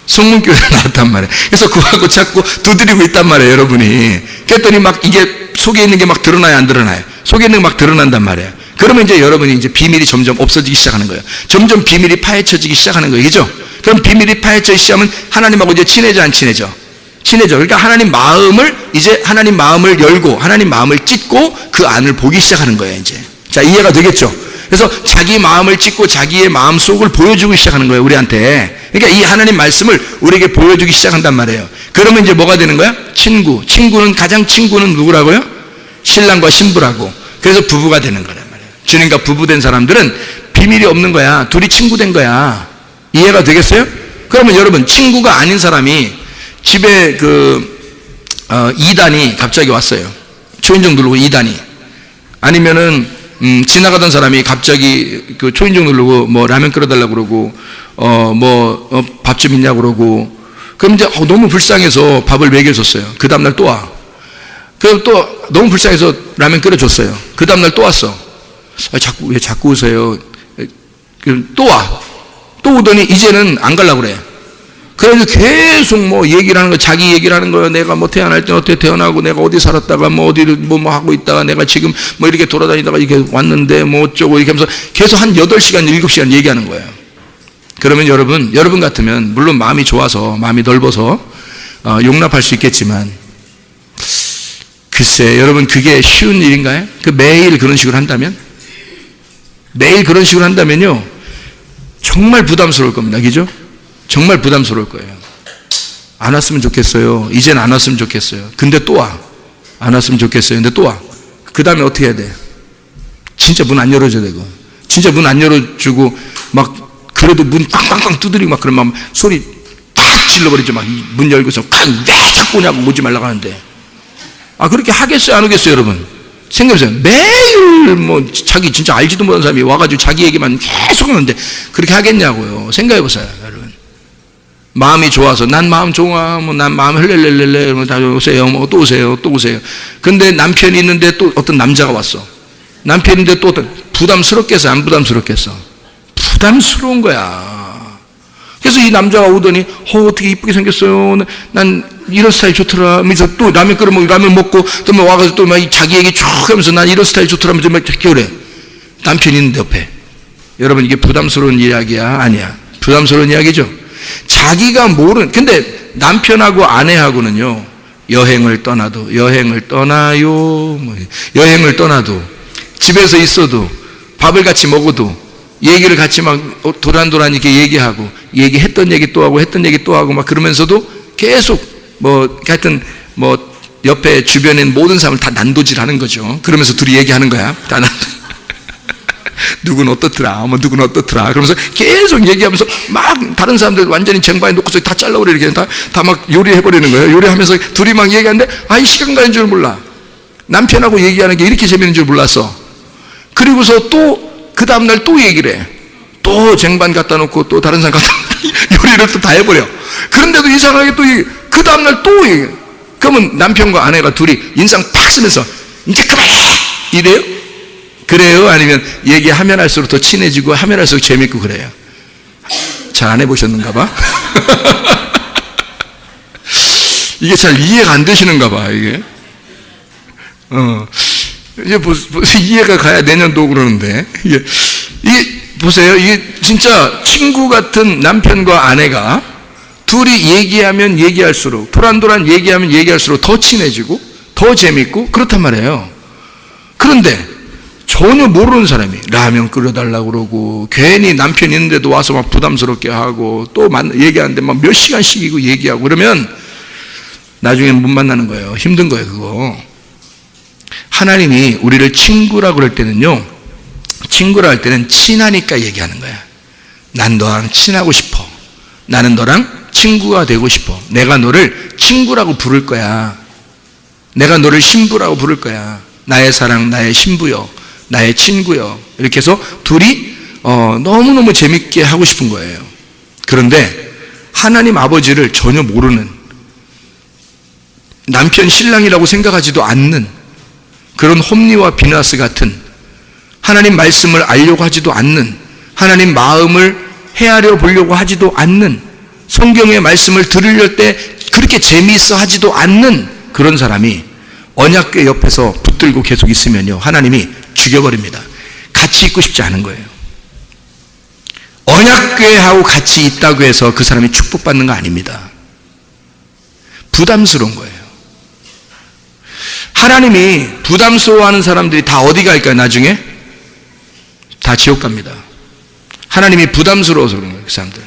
성문교회로 나왔단 말이에요. 그래서 구하고 찾고 두드리고 있단 말이에요, 여러분이. 그랬더니 막 이게 속에 있는 게 막 드러나요, 안 드러나요? 속에 있는 게 막 드러난단 말이에요. 그러면 이제 여러분이 이제 비밀이 점점 없어지기 시작하는 거예요. 점점 비밀이 파헤쳐지기 시작하는 거예요, 그죠? 그럼 비밀이 파헤쳐지기 시작하면 하나님하고 이제 친해져, 안 친해져? 친해져. 그러니까 하나님 마음을 열고 하나님 마음을 찢고 그 안을 보기 시작하는 거예요, 이제. 자, 이해가 되겠죠? 그래서 자기 마음을 찢고 자기의 마음 속을 보여주기 시작하는 거예요, 우리한테. 그러니까 이 하나님 말씀을 우리에게 보여주기 시작한단 말이에요. 그러면 이제 뭐가 되는 거야? 친구. 가장 친구는 누구라고요? 신랑과 신부라고. 그래서 부부가 되는 거란 말이에요. 주님과 부부된 사람들은 비밀이 없는 거야. 둘이 친구 된 거야. 이해가 되겠어요? 그러면 여러분, 친구가 아닌 사람이 집에 이단이 갑자기 왔어요. 초인종 누르고 이단이. 아니면은 지나가던 사람이 갑자기 그 초인종 누르고 뭐 라면 끓여달라고 그러고 밥 좀 있냐고 그러고. 그럼 이제 너무 불쌍해서 밥을 먹여줬어요. 그 다음날 또 와. 그럼 또 너무 불쌍해서 라면 끓여줬어요. 그 다음날 또 왔어. 왜 자꾸 오세요? 또 와. 또 오더니 이제는 안 가려고 그래. 그래서 계속 뭐 얘기를 하는 거, 자기 얘기를 하는 거예요. 내가 뭐 태어날 때 어떻게 태어나고, 내가 어디 살았다가 뭐 어디를 뭐 하고 있다가, 내가 지금 뭐 이렇게 돌아다니다가 이렇게 왔는데 뭐 어쩌고 이렇게 하면서 계속 한 8시간, 7시간 얘기하는 거예요. 그러면 여러분 같으면, 물론 마음이 좋아서, 마음이 넓어서 용납할 수 있겠지만, 글쎄, 여러분 그게 쉬운 일인가요? 매일 그런 식으로 한다면? 매일 그런 식으로 한다면요, 정말 부담스러울 겁니다. 그죠? 정말 부담스러울 거예요. 안 왔으면 좋겠어요. 이젠 안 왔으면 좋겠어요. 근데 또 와. 안 왔으면 좋겠어요. 근데 또 와. 그 다음에 어떻게 해야 돼? 진짜 문 안 열어줘야 되고, 진짜 문 안 열어주고 막 그래도 문 꽝꽝꽝 두드리고 막 그러면 소리 탁 질러버리죠. 막 문 열고서 왜 자꾸 오냐고 오지 말라고 하는데. 그렇게 하겠어요? 안 하겠어요, 여러분? 생각해보세요. 매일 뭐 자기 진짜 알지도 못하는 사람이 와가지고 자기 얘기만 계속 하는데 그렇게 하겠냐고요. 생각해보세요, 여러분. 마음이 좋아서 난 마음 좋아, 뭐 난 마음 흘렐렐렐레, 뭐 다 오세요, 뭐 또 오세요, 또 오세요. 근데 남편이 있는데 또 어떤 남자가 왔어. 남편인데 또 어떤 부담스럽겠어, 안 부담스럽겠어? 부담스러운 거야. 그래서 이 남자가 오더니 어떻게 이쁘게 생겼어요. 난 이런 스타일 좋더라. 하면서 또 라면 끓여 먹고 라면 먹고 또 막 와가지고 또 막 자기 얘기 쭉 하면서 난 이런 스타일 좋더라. 하면서 막 그래. 남편이 있는데 옆에. 여러분 이게 부담스러운 이야기야? 아니야. 부담스러운 이야기죠. 자기가 모르는. 근데 남편하고 아내하고는요. 여행을 떠나요. 뭐 여행을 떠나도 집에서 있어도 밥을 같이 먹어도 얘기를 같이 막 도란도란 이렇게 얘기하고 얘기했던 얘기 또 하고 했던 얘기 또 하고 막 그러면서도 계속 뭐 하여튼 뭐 옆에 주변에 있는 모든 사람을 다 난도질하는 거죠. 그러면서 둘이 얘기하는 거야. 다 누구는 어떻더라, 뭐 누구는 어떻더라. 그러면서 계속 얘기하면서 막 다른 사람들 완전히 쟁반에 놓고서 다 잘라버려 이렇게 다 막 요리해버리는 거예요. 요리하면서 둘이 막 얘기하는데 이 시간 가는 줄 몰라. 남편하고 얘기하는 게 이렇게 재밌는 줄 몰랐어. 그리고서 또 그 다음날 또 얘기를 해. 또 쟁반 갖다 놓고 또 다른 사람 갖다 놓고 요리를 또 다 해버려. 그런데도 이상하게 또 그 다음날 또 얘기해. 그러면 남편과 아내가 둘이 인상 팍 쓰면서 이제 그만해! 이래요? 그래요? 아니면 얘기하면 할수록 더 친해지고 하면 할수록 재밌고 그래요? 잘 안 해보셨는가 봐? 이게 잘 이해가 안 되시는가 봐, 이게. 이제 이해가 가야 내년도 그러는데. 이게 보세요. 이게 진짜 친구 같은 남편과 아내가 둘이 얘기하면 얘기할수록, 도란도란 얘기하면 얘기할수록 더 친해지고, 더 재밌고, 그렇단 말이에요. 그런데 전혀 모르는 사람이 라면 끓여달라고 그러고, 괜히 남편 있는데도 와서 막 부담스럽게 하고, 또 얘기하는데 막 몇 시간씩이고 얘기하고 그러면 나중에 못 만나는 거예요. 힘든 거예요, 그거. 하나님이 우리를 친구라고 그럴 때는요, 친구라 할 때는 친하니까 얘기하는 거야. 난 너랑 친하고 싶어. 나는 너랑 친구가 되고 싶어. 내가 너를 친구라고 부를 거야. 내가 너를 신부라고 부를 거야. 나의 사랑, 나의 신부여, 나의 친구여. 이렇게 해서 둘이 너무너무 재밌게 하고 싶은 거예요. 그런데 하나님 아버지를 전혀 모르는, 남편 신랑이라고 생각하지도 않는 그런 홈리와 비나스 같은, 하나님 말씀을 알려고 하지도 않는, 하나님 마음을 헤아려 보려고 하지도 않는, 성경의 말씀을 들으려 때 그렇게 재미있어 하지도 않는 그런 사람이 언약궤 옆에서 붙들고 계속 있으면요, 하나님이 죽여버립니다. 같이 있고 싶지 않은 거예요. 언약궤하고 같이 있다고 해서 그 사람이 축복받는 거 아닙니다. 부담스러운 거예요. 하나님이 부담스러워하는 사람들이 다 어디 갈까요? 나중에 다 지옥 갑니다. 하나님이 부담스러워서 그런 거예요. 그 사람들.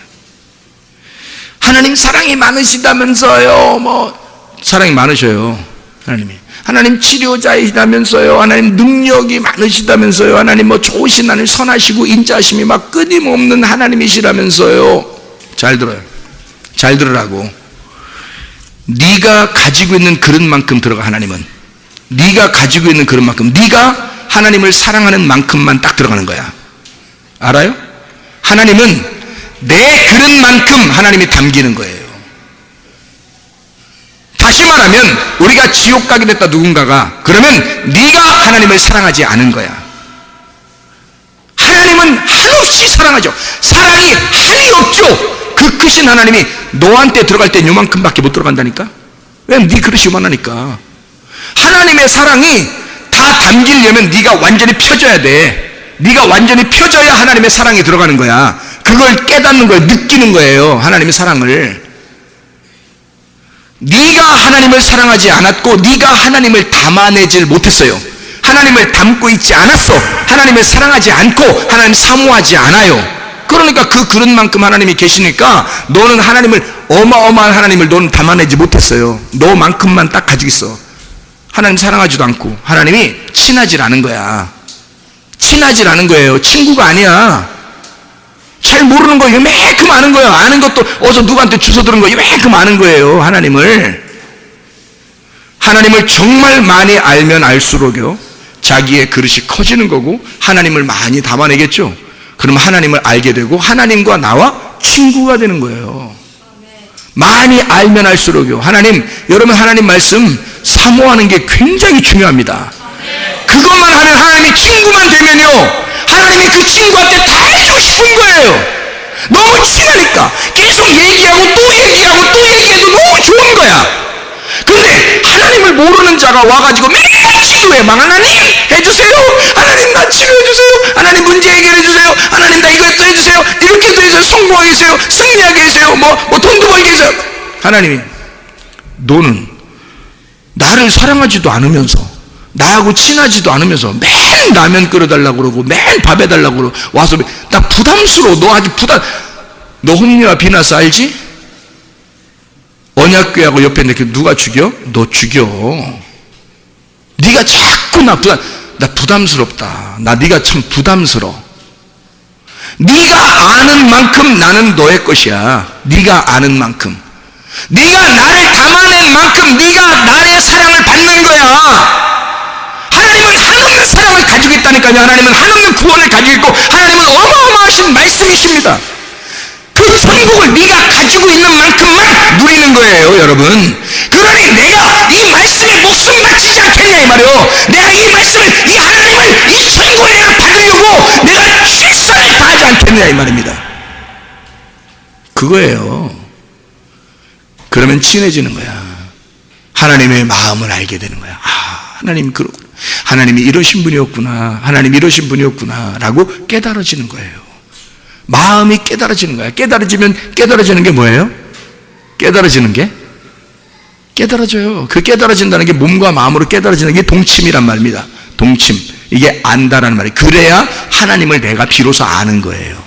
하나님 사랑이 많으시다면서요. 뭐 사랑이 많으셔요. 하나님 치료자이시다면서요. 하나님 능력이 많으시다면서요. 하나님 뭐 좋으신 하나님, 선하시고 인자하심이 막 끊임없는 하나님이시라면서요. 잘 들어요. 잘 들으라고. 네가 가지고 있는 그릇만큼 들어가. 하나님은 네가 가지고 있는 그릇만큼, 네가 하나님을 사랑하는 만큼만 딱 들어가는 거야. 알아요? 하나님은 내 그릇만큼 하나님이 담기는 거예요. 다시 말하면 우리가 지옥 가게 됐다, 누군가가. 그러면 네가 하나님을 사랑하지 않은 거야. 하나님은 한없이 사랑하죠. 사랑이 한이 없죠. 그 크신 하나님이 너한테 들어갈 땐 요만큼밖에 못 들어간다니까. 왜냐면 네 그릇이 요만하니까. 하나님의 사랑이 다 담기려면 네가 완전히 펴져야 돼. 네가 완전히 펴져야 하나님의 사랑이 들어가는 거야. 그걸 깨닫는 거예요. 느끼는 거예요. 하나님의 사랑을. 네가 하나님을 사랑하지 않았고 네가 하나님을 담아내질 못했어요. 하나님을 담고 있지 않았어. 하나님을 사랑하지 않고 하나님 사모하지 않아요. 그러니까 그 그릇만큼 하나님이 계시니까 너는 하나님을, 어마어마한 하나님을 너는 담아내지 못했어요. 너만큼만 딱 가지고 있어. 하나님 사랑하지도 않고 하나님이 친하질 않은 거야. 친하질 않은 거예요. 친구가 아니야. 잘 모르는 거 이만큼 아는 거예요. 아는 것도 어서 누구한테 주워 들은 거 이만큼 아는 거예요. 하나님을 정말 많이 알면 알수록요, 자기의 그릇이 커지는 거고 하나님을 많이 담아내겠죠. 그럼 하나님을 알게 되고 하나님과 나와 친구가 되는 거예요. 많이 알면 알수록요. 여러분 하나님 말씀 사모하는 게 굉장히 중요합니다. 그것만 하면, 하나님이 친구만 되면요, 하나님이 그 친구한테 다 해주고 싶은 거예요. 너무 친하니까 계속 얘기하고 또 얘기하고 또 얘기해도 너무 좋은 거야. 근데 하나님을 모르는 자가 와가지고 맨날 치료해. 하나님 해주세요, 하나님 나 치료해주세요, 하나님 문제 해결해주세요, 하나님 나 이것도 해주세요, 이렇게도 해주세요, 성공하게 해주세요, 승리하게 해주세요, 뭐 돈도 벌게 해주세요. 하나님이, 너는 나를 사랑하지도 않으면서, 나하고 친하지도 않으면서 매일 라면 끓여달라고 그러고 매일 밥 해달라고 그러고 와서, 나 부담스러워. 너 홈리와 비나스 알지? 언약궤하고 옆에 이렇게 누가 죽여? 너 죽여. 네가 자꾸 나 부담스럽다. 네가 참 부담스러워. 네가 아는 만큼 나는 너의 것이야. 네가 아는 만큼, 네가 나를 담아낸 만큼 네가 나의 사랑을 받는 거야. 하나님은 한없는 사랑을 가지고 있다니까요. 하나님은 한없는 구원을 가지고 있고 하나님은 어마어마하신 말씀이십니다. 그 천국을 네가 가지고 있는 만큼만 누리는 거예요, 여러분. 그러니 내가 이 말씀에 목숨 바치지 않겠냐 이 말이요. 내가 이 말씀을, 이 하나님을, 이 천국을 내가 받으려고 내가 최선을 다하지 않겠냐 이 말입니다. 그거예요. 그러면 친해지는 거야. 하나님의 마음을 알게 되는 거야. 하나님 그렇구나, 하나님이 이러신 분이었구나, 하나님이 이러신 분이었구나 라고 깨달아지는 거예요. 마음이 깨달아지는 거야. 깨달아지는 게 뭐예요? 깨달아져요. 그 깨달아진다는 게 몸과 마음으로 깨달아지는 게 동침이란 말입니다. 동침. 이게 안다라는 말이에요. 그래야 하나님을 내가 비로소 아는 거예요.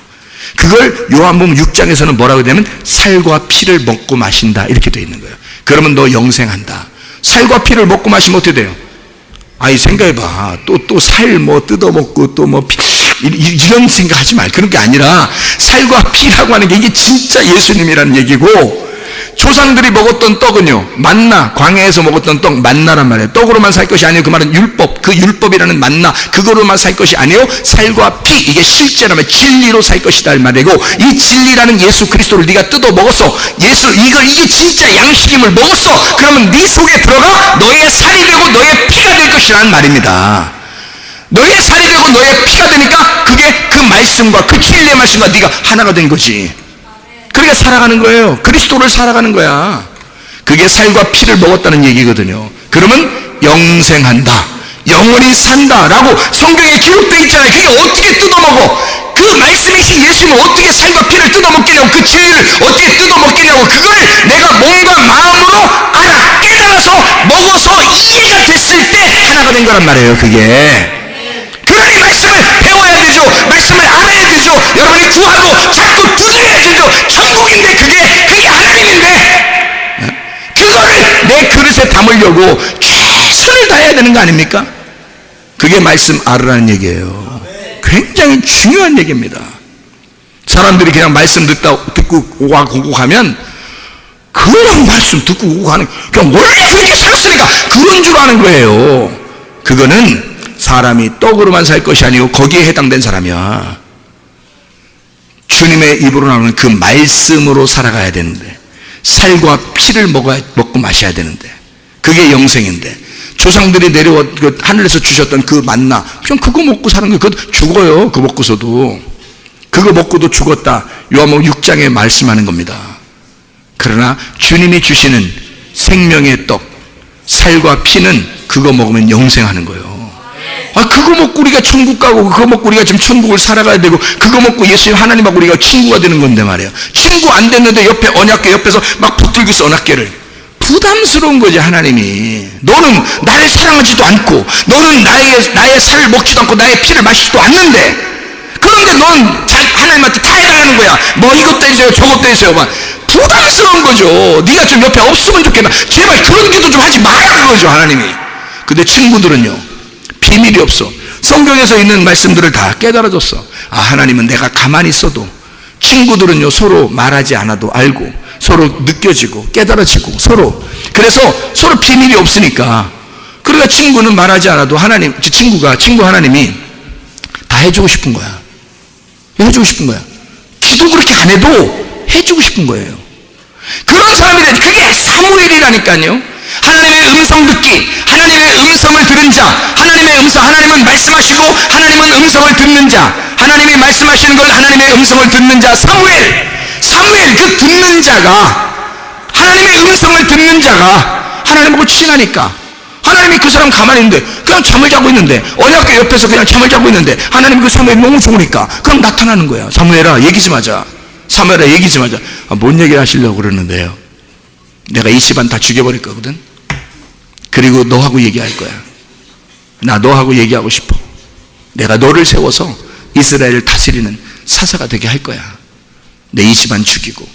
그걸 요한복음 6장에서는 뭐라고 되냐면 살과 피를 먹고 마신다 이렇게 되어 있는 거예요. 그러면 너 영생한다. 살과 피를 먹고 마시면 어떻게 돼요? 생각해봐. 또 살 뜯어먹고 또 이런 생각하지 말. 그런 게 아니라 살과 피라고 하는 게 이게 진짜 예수님이라는 얘기고, 조상들이 먹었던 떡은요, 만나, 광야에서 먹었던 떡 만나란 말이에요. 떡으로만 살 것이 아니에요. 그 말은 율법, 그 율법이라는 만나, 그거로만 살 것이 아니에요. 살과 피, 이게 실제라면 진리로 살 것이다 이 말이고, 이 진리라는 예수 그리스도를 네가 뜯어 먹었어. 이게 진짜 양식임을 먹었어. 그러면 네 속에 들어가 너의 살이 되고 너의 피가 될 것이라는 말입니다. 너의 살이 되고 너의 피가 되니까 그게 그 말씀과 그 진리의 말씀과 네가 하나가 된 거지. 그러니까 살아가는 거예요. 그리스도를 살아가는 거야. 그게 살과 피를 먹었다는 얘기거든요. 그러면 영생한다, 영원히 산다라고 성경에 기록되어 있잖아요. 그게 어떻게 뜯어먹어? 그 말씀이신 예수님은 어떻게 살과 피를 뜯어먹겠냐고, 그 진리를 어떻게 뜯어먹겠냐고. 그걸 내가 몸과 마음으로 알아, 깨달아서 먹어서 이해가 됐을 때 하나가 된 거란 말이에요. 그게. 그러니 말씀을 배워야 되죠. 말씀을 알아야 되죠. 여러분이 구하고 자꾸 두드려야 되죠. 천국인데 그게 하나님인데, 그거를 내 그릇에 담으려고 최선을 다해야 되는 거 아닙니까? 그게 말씀 알으라는 얘기예요. 굉장히 중요한 얘기입니다. 사람들이 그냥 말씀 듣고 오고 가면, 그런 말씀 듣고 오고 가는, 그냥 원래 그렇게 살았으니까 그런 줄 아는 거예요. 그거는 사람이 떡으로만 살 것이 아니고 거기에 해당된 사람이야. 주님의 입으로 나오는 그 말씀으로 살아가야 되는데, 살과 피를 먹고 마셔야 되는데, 그게 영생인데, 조상들이 내려와 하늘에서 주셨던 그 만나, 그냥 그거 먹고 사는 거예요. 그거 죽어요. 그거 먹고서도. 그거 먹고도 죽었다. 요한복음 6장에 말씀하는 겁니다. 그러나 주님이 주시는 생명의 떡, 살과 피는 그거 먹으면 영생하는 거예요. 그거 먹고 우리가 천국 가고, 그거 먹고 우리가 지금 천국을 살아가야 되고, 그거 먹고 예수님 하나님하고 우리가 친구가 되는 건데 말이에요. 친구 안 됐는데 옆에 언약궤 옆에서 막 붙들고 있어, 언약궤를. 부담스러운 거지. 하나님이 너는 나를 사랑하지도 않고, 너는 나의 살을 먹지도 않고 나의 피를 마시지도 않는데, 그런데 너는 하나님한테 다 해달라는 거야. 이것도 해주세요, 저것도 해주세요. 부담스러운 거죠. 네가 좀 옆에 없으면 좋겠나. 제발 그런 기도 좀 하지 마라 그거죠, 하나님이. 근데 친구들은요, 비밀이 없어. 성경에서 있는 말씀들을 다 깨달아줬어. 아, 하나님은 내가 가만히 있어도, 친구들은요 서로 말하지 않아도 알고, 서로 느껴지고 깨달아지고, 그래서 서로 비밀이 없으니까, 그러니까 친구는 말하지 않아도 친구 하나님이 다 해주고 싶은 거야. 해주고 싶은 거야. 기도 그렇게 안 해도 해주고 싶은 거예요. 그런 사람이 그게 사무엘이라니까요. 하나님의 음성 듣기, 하나님의 음성을 들은 자, 하나님은 말씀하시고 하나님은 음성을 듣는 자, 하나님이 말씀하시는 걸 하나님의 음성을 듣는 자, 사무엘 그 듣는 자가, 하나님의 음성을 듣는 자가 하나님하고 친하니까, 하나님이 그 사람 가만히 있는데 그냥 잠을 자고 있는데, 언약궤 옆에서 그냥 잠을 자고 있는데 하나님이 그 사무엘이 너무 좋으니까 그냥 나타나는 거야. 사무엘아 얘기 좀 하자. 뭔 얘기를 하시려고 그러는데요, 내가 이 집안 다 죽여버릴 거거든. 그리고 너하고 얘기할 거야. 나 너하고 얘기하고 싶어. 내가 너를 세워서 이스라엘을 다스리는 사사가 되게 할 거야. 내 이 집안 죽이고.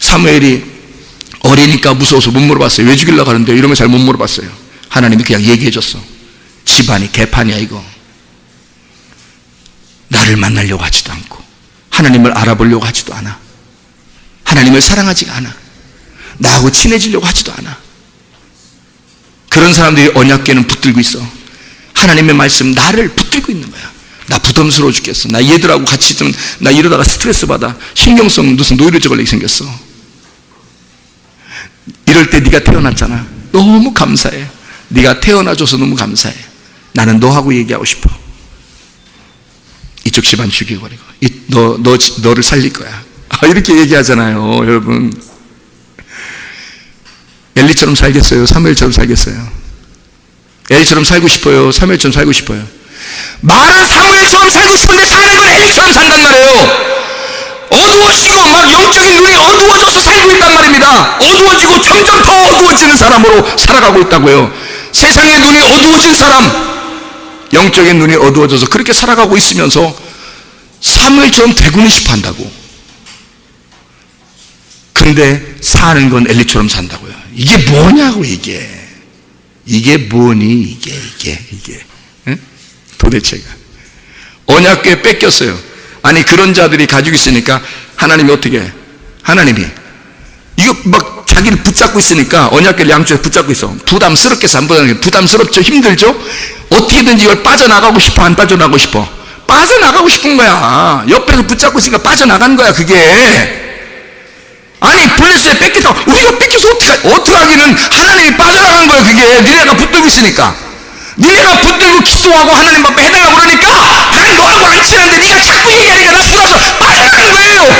사무엘이 어리니까 무서워서 못 물어봤어요. 왜 죽이려고 하는데 이런 거 잘 못 물어봤어요. 하나님이 그냥 얘기해줬어. 집안이 개판이야 이거. 나를 만나려고 하지도 않고, 하나님을 알아보려고 하지도 않아. 하나님을 사랑하지가 않아. 나하고 친해지려고 하지도 않아. 그런 사람들이 언약궤는 붙들고 있어. 하나님의 말씀 나를 붙들고 있는 거야. 나 부담스러워 죽겠어. 나 얘들하고 같이 있으면 나 이러다가 스트레스 받아. 신경성 무슨 노이로제 걸리게 생겼어. 이럴 때 네가 태어났잖아. 너무 감사해. 네가 태어나줘서 너무 감사해. 나는 너하고 얘기하고 싶어. 이쪽 집안 죽여버리고 너를 살릴 거야. 이렇게 얘기하잖아요. 여러분, 엘리처럼 살겠어요? 사무엘처럼 살겠어요? 엘리처럼 살고 싶어요? 사무엘처럼 살고 싶어요? 말은 사무엘처럼 살고 싶은데 사는 건 엘리처럼 산단 말이에요. 어두워지고 막 영적인 눈이 어두워져서 살고 있단 말입니다. 어두워지고 점점 더 어두워지는 사람으로 살아가고 있다고요. 세상의 눈이 어두워진 사람, 영적인 눈이 어두워져서 그렇게 살아가고 있으면서 사무엘처럼 되고는 싶어 한다고. 근데 사는 건 엘리처럼 산다고요. 이게 뭐냐고. 이게 뭐니 이게 응? 도대체가. 언약궤 뺏겼어요. 아니, 그런 자들이 가지고 있으니까 하나님이 어떻게 해? 하나님이 이거 막 자기를 붙잡고 있으니까, 언약궤를 양쪽에 붙잡고 있어. 부담스럽겠어? 안 부담스럽죠? 힘들죠? 어떻게든지 이걸 빠져나가고 싶어? 안 빠져나가고 싶어? 빠져나가고 싶은 거야. 옆에서 붙잡고 있으니까 빠져나간 거야 그게. 아니, 블레셋에 뺏겼다고 우리가 뺏겨서 어떻게 하기는, 하나님이 빠져나간 거야 그게. 니네가 붙들고 있으니까. 니네가 붙들고 기도하고 하나님 앞에 해달라고 그러니까, 난 너하고 안 친한데 니가 자꾸 얘기하니까 나 속아서 빠져나간 거예요.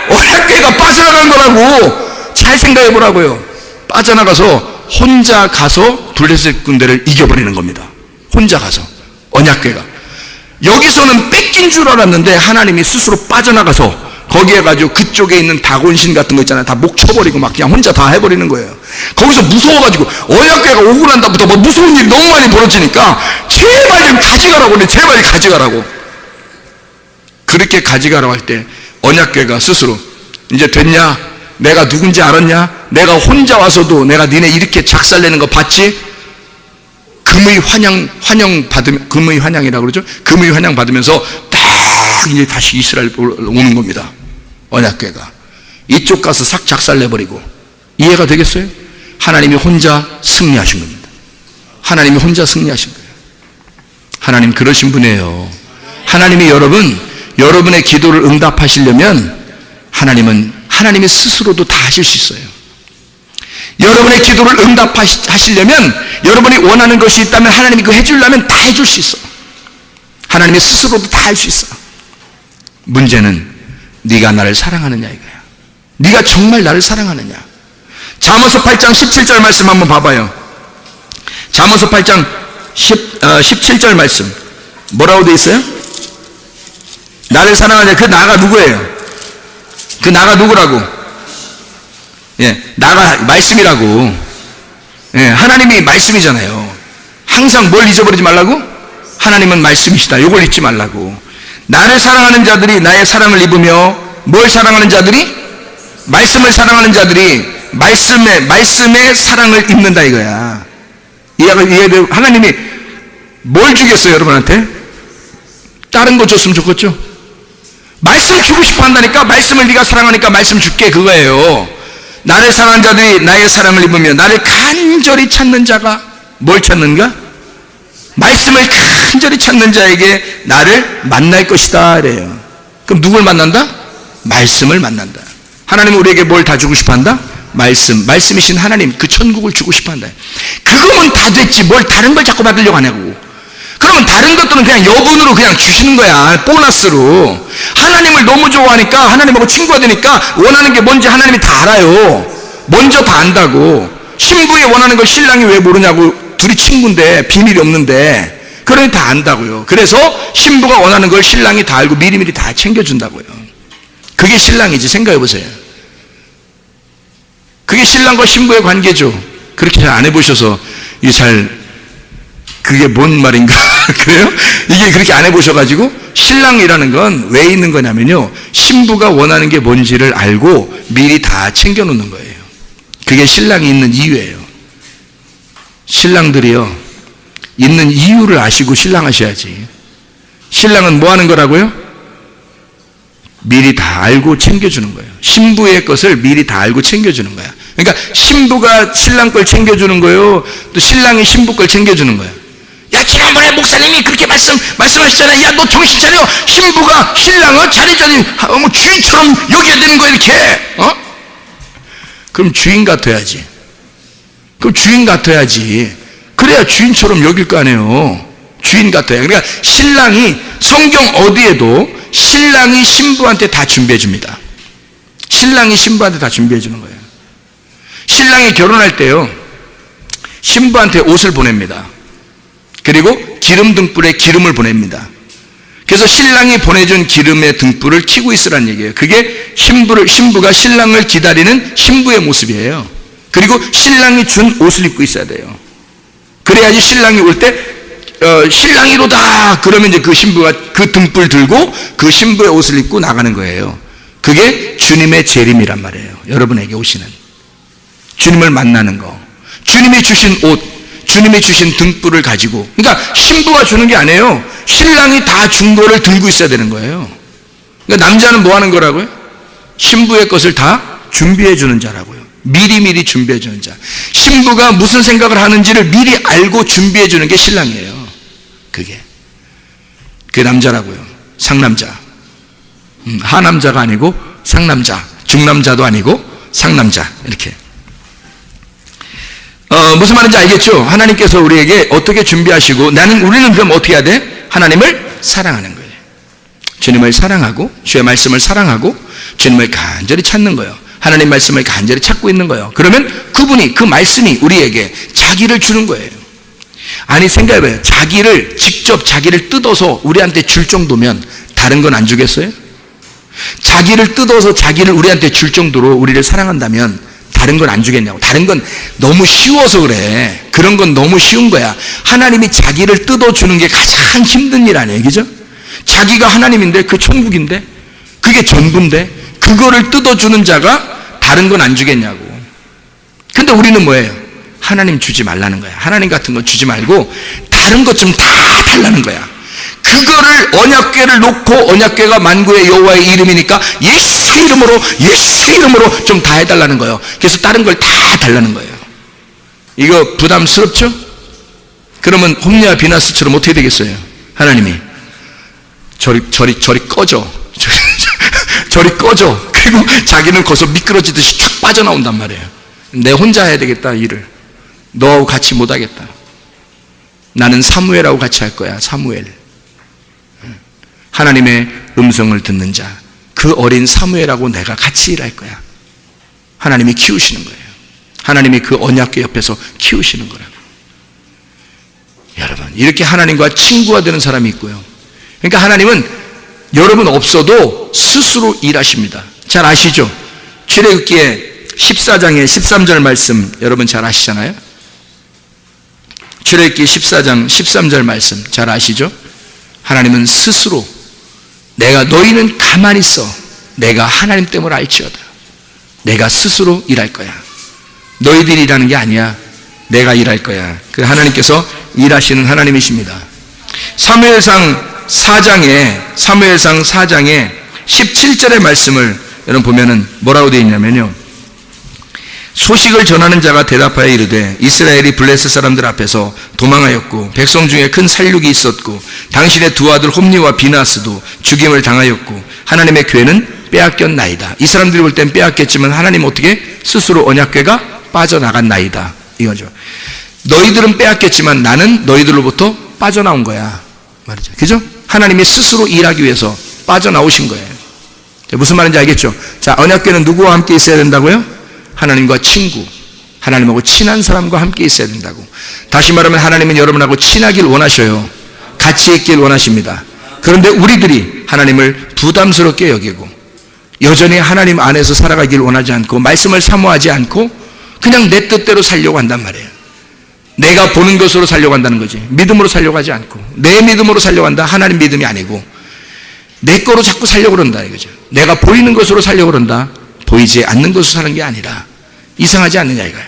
언약궤가 빠져나간 거라고. 잘 생각해 보라고요. 빠져나가서 혼자 가서 블레셋 군대를 이겨버리는 겁니다. 혼자 가서. 언약궤가 여기서는 뺏긴 줄 알았는데 하나님이 스스로 빠져나가서 거기에 가지고 그쪽에 있는 다곤신 같은 거 있잖아요. 다 목 쳐버리고 막 그냥 혼자 다 해버리는 거예요. 거기서 무서워가지고, 언약궤가 오고 난 다음부터 뭐 무서운 일이 너무 많이 벌어지니까 제발 좀 가져가라고 그래. 제발 가져가라고. 그렇게 가져가라고 할 때 언약궤가 스스로, 이제 됐냐? 내가 누군지 알았냐? 내가 혼자 와서도 내가 니네 이렇게 작살내는 거 봤지? 금의 환영 받으면, 금의 환영이라고 그러죠? 금의 환영 받으면서 딱 이제 다시 이스라엘 오는 겁니다. 언약궤가. 이쪽 가서 싹 작살내버리고. 이해가 되겠어요? 하나님이 혼자 승리하신 겁니다. 하나님이 혼자 승리하신 거예요. 하나님 그러신 분이에요. 하나님이 여러분의 기도를 응답하시려면 하나님이 스스로도 다 하실 수 있어요. 여러분의 기도를 응답하시려면, 여러분이 원하는 것이 있다면 하나님이 그거 해주려면 다 해줄 수 있어. 하나님이 스스로도 다 할 수 있어. 문제는 네가 나를 사랑하느냐 이거야. 네가 정말 나를 사랑하느냐. 잠언서 8장 17절 말씀 한번 봐봐요. 잠언서 8장 17절 말씀 뭐라고 돼 있어요? 나를 사랑하느냐. 그 나가 누구예요? 그 나가 누구라고? 나가 말씀이라고. 하나님이 말씀이잖아요. 항상 뭘 잊어버리지 말라고? 하나님은 말씀이시다. 이걸 잊지 말라고. 나를 사랑하는 자들이 나의 사랑을 입으며, 뭘 사랑하는 자들이? 말씀을 사랑하는 자들이 말씀의 사랑을 입는다 이거야. 하나님이 뭘 주겠어요, 여러분한테? 다른 거 줬으면 좋겠죠? 말씀 주고 싶어 한다니까. 말씀을 네가 사랑하니까 말씀 줄게, 그거예요. 나를 사랑하는 자들이 나의 사랑을 입으며 나를 간절히 찾는 자가 뭘 찾는가? 말씀을 간절히 찾는 자에게 나를 만날 것이다 그래요. 그럼 누굴 만난다? 말씀을 만난다. 하나님은 우리에게 뭘 다 주고 싶어 한다? 말씀이신 하나님, 그 천국을 주고 싶어 한다. 그거면 다 됐지 뭘 다른 걸 자꾸 받으려고 하냐고. 그러면 다른 것들은 그냥 여분으로 그냥 주시는 거야, 보너스로. 하나님을 너무 좋아하니까, 하나님하고 친구가 되니까 원하는 게 뭔지 하나님이 다 알아요. 먼저 다 안다고. 신부이 원하는 걸 신랑이 왜 모르냐고. 둘이 친구인데, 비밀이 없는데, 그러니 다 안다고요. 그래서 신부가 원하는 걸 신랑이 다 알고 미리미리 다 챙겨준다고요. 그게 신랑이지. 생각해 보세요. 그게 신랑과 신부의 관계죠. 그렇게 잘 안 해보셔서 그게 뭔 말인가? 그래요? 이게 그렇게 안 해보셔가지고, 신랑이라는 건 왜 있는 거냐면요, 신부가 원하는 게 뭔지를 알고 미리 다 챙겨놓는 거예요. 그게 신랑이 있는 이유예요. 신랑들이요, 있는 이유를 아시고 신랑하셔야지. 신랑은 뭐 하는 거라고요? 미리 다 알고 챙겨주는 거예요. 신부의 것을 미리 다 알고 챙겨주는 거야. 그러니까 신부가 신랑 걸 챙겨주는 거예요, 또 신랑이 신부 걸 챙겨주는 거야. 야, 지난번에 목사님이 그렇게 말씀하셨잖아요. 야, 너 정신 차려. 신부가 신랑을 잘해줘야지, 뭐 주인처럼 여겨야 되는 거야, 이렇게. 그럼 주인 같아야지. 그래야 주인처럼 여길 거 아니에요. 주인 같아야. 그러니까 신랑이, 성경 어디에도 신랑이 신부한테 다 준비해 줍니다. 신랑이 신부한테 다 준비해 주는 거예요. 신랑이 결혼할 때요, 신부한테 옷을 보냅니다. 그리고 기름 등불에 기름을 보냅니다. 그래서 신랑이 보내준 기름의 등불을 켜고 있으란 얘기예요. 그게 신부가 신랑을 기다리는 신부의 모습이에요. 그리고 신랑이 준 옷을 입고 있어야 돼요. 그래야지 신랑이 올 때 신랑이로다 그러면 이제 그 신부가 그 등불 들고 그 신부의 옷을 입고 나가는 거예요. 그게 주님의 재림이란 말이에요. 여러분에게 오시는, 주님을 만나는 거, 주님이 주신 옷, 주님이 주신 등불을 가지고. 그러니까 신부가 주는 게 아니에요. 신랑이 다 준 거를 들고 있어야 되는 거예요. 그러니까 남자는 뭐 하는 거라고요? 신부의 것을 다 준비해 주는 자라고요. 미리미리 준비해 주는 자. 신부가 무슨 생각을 하는지를 미리 알고 준비해 주는 게 신랑이에요. 그게 남자라고요. 상남자. 하남자가 아니고 상남자, 중남자도 아니고 상남자, 이렇게. 무슨 말인지 알겠죠? 하나님께서 우리에게 어떻게 준비하시고, 우리는 그럼 어떻게 해야 돼? 하나님을 사랑하는 거예요. 주님을 사랑하고, 주의 말씀을 사랑하고, 주님을 간절히 찾는 거예요. 하나님 말씀을 간절히 찾고 있는 거예요. 그러면 그 말씀이 우리에게 자기를 주는 거예요. 아니, 생각해봐요. 직접 자기를 뜯어서 우리한테 줄 정도면 다른 건 안 주겠어요? 자기를 뜯어서 자기를 우리한테 줄 정도로 우리를 사랑한다면 다른 건 안 주겠냐고. 다른 건 너무 쉬워서 그래. 그런 건 너무 쉬운 거야. 하나님이 자기를 뜯어주는 게 가장 힘든 일 아니에요, 그죠? 자기가 하나님인데, 그 천국인데, 그게 전부인데, 그거를 뜯어주는 자가 다른 건 안 주겠냐고. 근데 우리는 뭐예요? 하나님 주지 말라는 거야. 하나님 같은 거 주지 말고 다른 것 좀 다 달라는 거야. 그거를 언약궤를 놓고, 언약궤가 만구의 여호와의 이름이니까 예수의 이름으로 좀 다 해달라는 거예요. 그래서 다른 걸 다 달라는 거예요. 이거 부담스럽죠? 그러면 홈리와 비나스처럼 어떻게 되겠어요? 하나님이 저리 꺼져. 저리 꺼져. 그리고 자기는 거기서 미끄러지듯이 쭉 빠져나온단 말이에요. 내 혼자 해야 되겠다, 일을. 너하고 같이 못하겠다. 나는 사무엘하고 같이 할 거야. 사무엘. 하나님의 음성을 듣는 자, 그 어린 사무엘하고 내가 같이 일할 거야. 하나님이 키우시는 거예요. 하나님이 그 언약궤 옆에서 키우시는 거라고. 여러분, 이렇게 하나님과 친구가 되는 사람이 있고요. 그러니까 하나님은 여러분 없어도 스스로 일하십니다. 잘 아시죠? 출애굽기의 14장의 13절 말씀 여러분 잘 아시잖아요? 출애굽기 14장 13절 말씀 잘 아시죠? 하나님은 스스로, 너희는 가만히 있어. 내가 하나님 때문에 알지어다. 내가 스스로 일할 거야. 너희들이 일하는 게 아니야. 내가 일할 거야. 그 하나님께서 일하시는 하나님이십니다. 사무엘상 4장에 17절의 말씀을 여러분 보면은 뭐라고 되어 있냐면요. 소식을 전하는 자가 대답하여 이르되 이스라엘이 블레셋 사람들 앞에서 도망하였고 백성 중에 큰 살육이 있었고 당신의 두 아들 홈니와 비나스도 죽임을 당하였고 하나님의 궤는 빼앗겼나이다. 이 사람들이 볼 땐 빼앗겼지만 하나님 어떻게 스스로 언약궤가 빠져나갔나이다 이거죠. 너희들은 빼앗겼지만 나는 너희들로부터 빠져나온 거야 말이죠. 그죠? 하나님이 스스로 일하기 위해서 빠져나오신 거예요. 무슨 말인지 알겠죠? 자, 언약궤는 누구와 함께 있어야 된다고요? 하나님과 친구, 하나님하고 친한 사람과 함께 있어야 된다고. 다시 말하면 하나님은 여러분하고 친하길 원하셔요. 같이 있길 원하십니다. 그런데 우리들이 하나님을 부담스럽게 여기고 여전히 하나님 안에서 살아가길 원하지 않고 말씀을 사모하지 않고 그냥 내 뜻대로 살려고 한단 말이에요. 내가 보는 것으로 살려고 한다는 거지. 믿음으로 살려고 하지 않고 내 믿음으로 살려고 한다. 하나님 믿음이 아니고 내 거로 자꾸 살려고 그런다 이거죠. 내가 보이는 것으로 살려고 그런다. 보이지 않는 것으로 사는 게 아니라 이상하지 않느냐 이거야.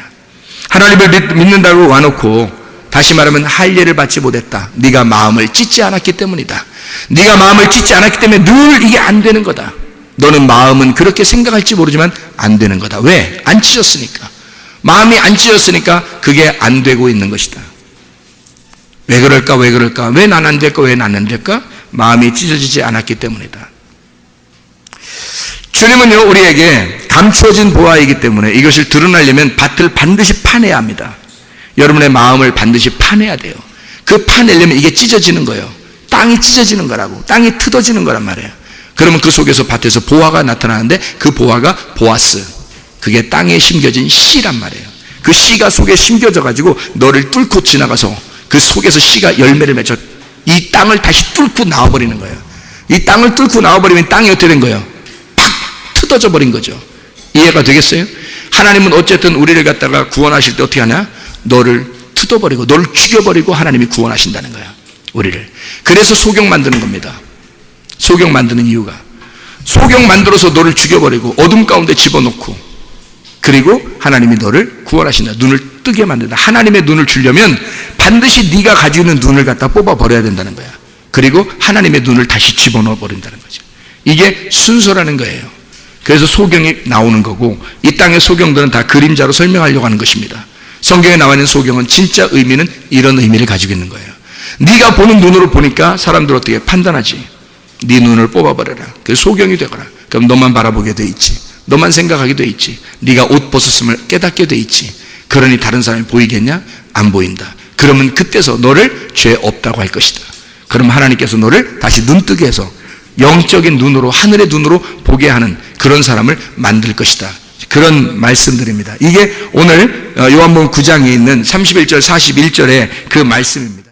하나님을 믿는다고 와놓고 다시 말하면 할례를 받지 못했다. 네가 마음을 찢지 않았기 때문이다. 네가 마음을 찢지 않았기 때문에 늘 이게 안 되는 거다. 너는 마음은 그렇게 생각할지 모르지만 안 되는 거다. 왜? 안 찢었으니까. 마음이 안 찢었으니까 그게 안 되고 있는 것이다. 왜 그럴까? 왜 난 안 될까? 왜 난 안 될까? 마음이 찢어지지 않았기 때문이다. 주님은요 우리에게 감추어진 보화이기 때문에 이것을 드러내려면 밭을 반드시 파내야 합니다. 여러분의 마음을 반드시 파내야 돼요. 그 파내려면 이게 찢어지는 거예요. 땅이 찢어지는 거라고. 땅이 뜯어지는 거란 말이에요. 그러면 그 속에서 밭에서 보화가 나타나는데 그 보화가 보아스, 그게 땅에 심겨진 씨란 말이에요. 그 씨가 속에 심겨져 가지고 너를 뚫고 지나가서 그 속에서 씨가 열매를 맺어 이 땅을 다시 뚫고 나와버리는 거예요. 이 땅을 뚫고 나와버리면 땅이 어떻게 된 거예요? 팍 뜯어져 버린 거죠. 이해가 되겠어요? 하나님은 어쨌든 우리를 갖다가 구원하실 때 어떻게 하냐? 너를 뜯어버리고 너를 죽여버리고 하나님이 구원하신다는 거야 우리를. 그래서 소경 만드는 겁니다. 소경 만드는 이유가 소경 만들어서 너를 죽여버리고 어둠 가운데 집어넣고 그리고 하나님이 너를 구원하신다. 눈을 뜨게 만든다. 하나님의 눈을 주려면 반드시 네가 가지고 있는 눈을 갖다 뽑아버려야 된다는 거야. 그리고 하나님의 눈을 다시 집어넣어 버린다는 거죠. 이게 순서라는 거예요. 그래서 소경이 나오는 거고 이 땅의 소경들은 다 그림자로 설명하려고 하는 것입니다. 성경에 나와 있는 소경은 진짜 의미는 이런 의미를 가지고 있는 거예요. 네가 보는 눈으로 보니까 사람들 어떻게 판단하지? 네 눈을 뽑아버려라. 그래서 소경이 되거라. 그럼 너만 바라보게 돼 있지. 너만 생각하게 돼 있지. 네가 옷 벗었음을 깨닫게 돼 있지. 그러니 다른 사람이 보이겠냐? 안 보인다. 그러면 그때서 너를 죄 없다고 할 것이다. 그럼 하나님께서 너를 다시 눈뜨게 해서 영적인 눈으로 하늘의 눈으로 보게 하는 그런 사람을 만들 것이다. 그런 말씀들입니다. 이게 오늘 요한복음 9장에 있는 31절 41절의 그 말씀입니다.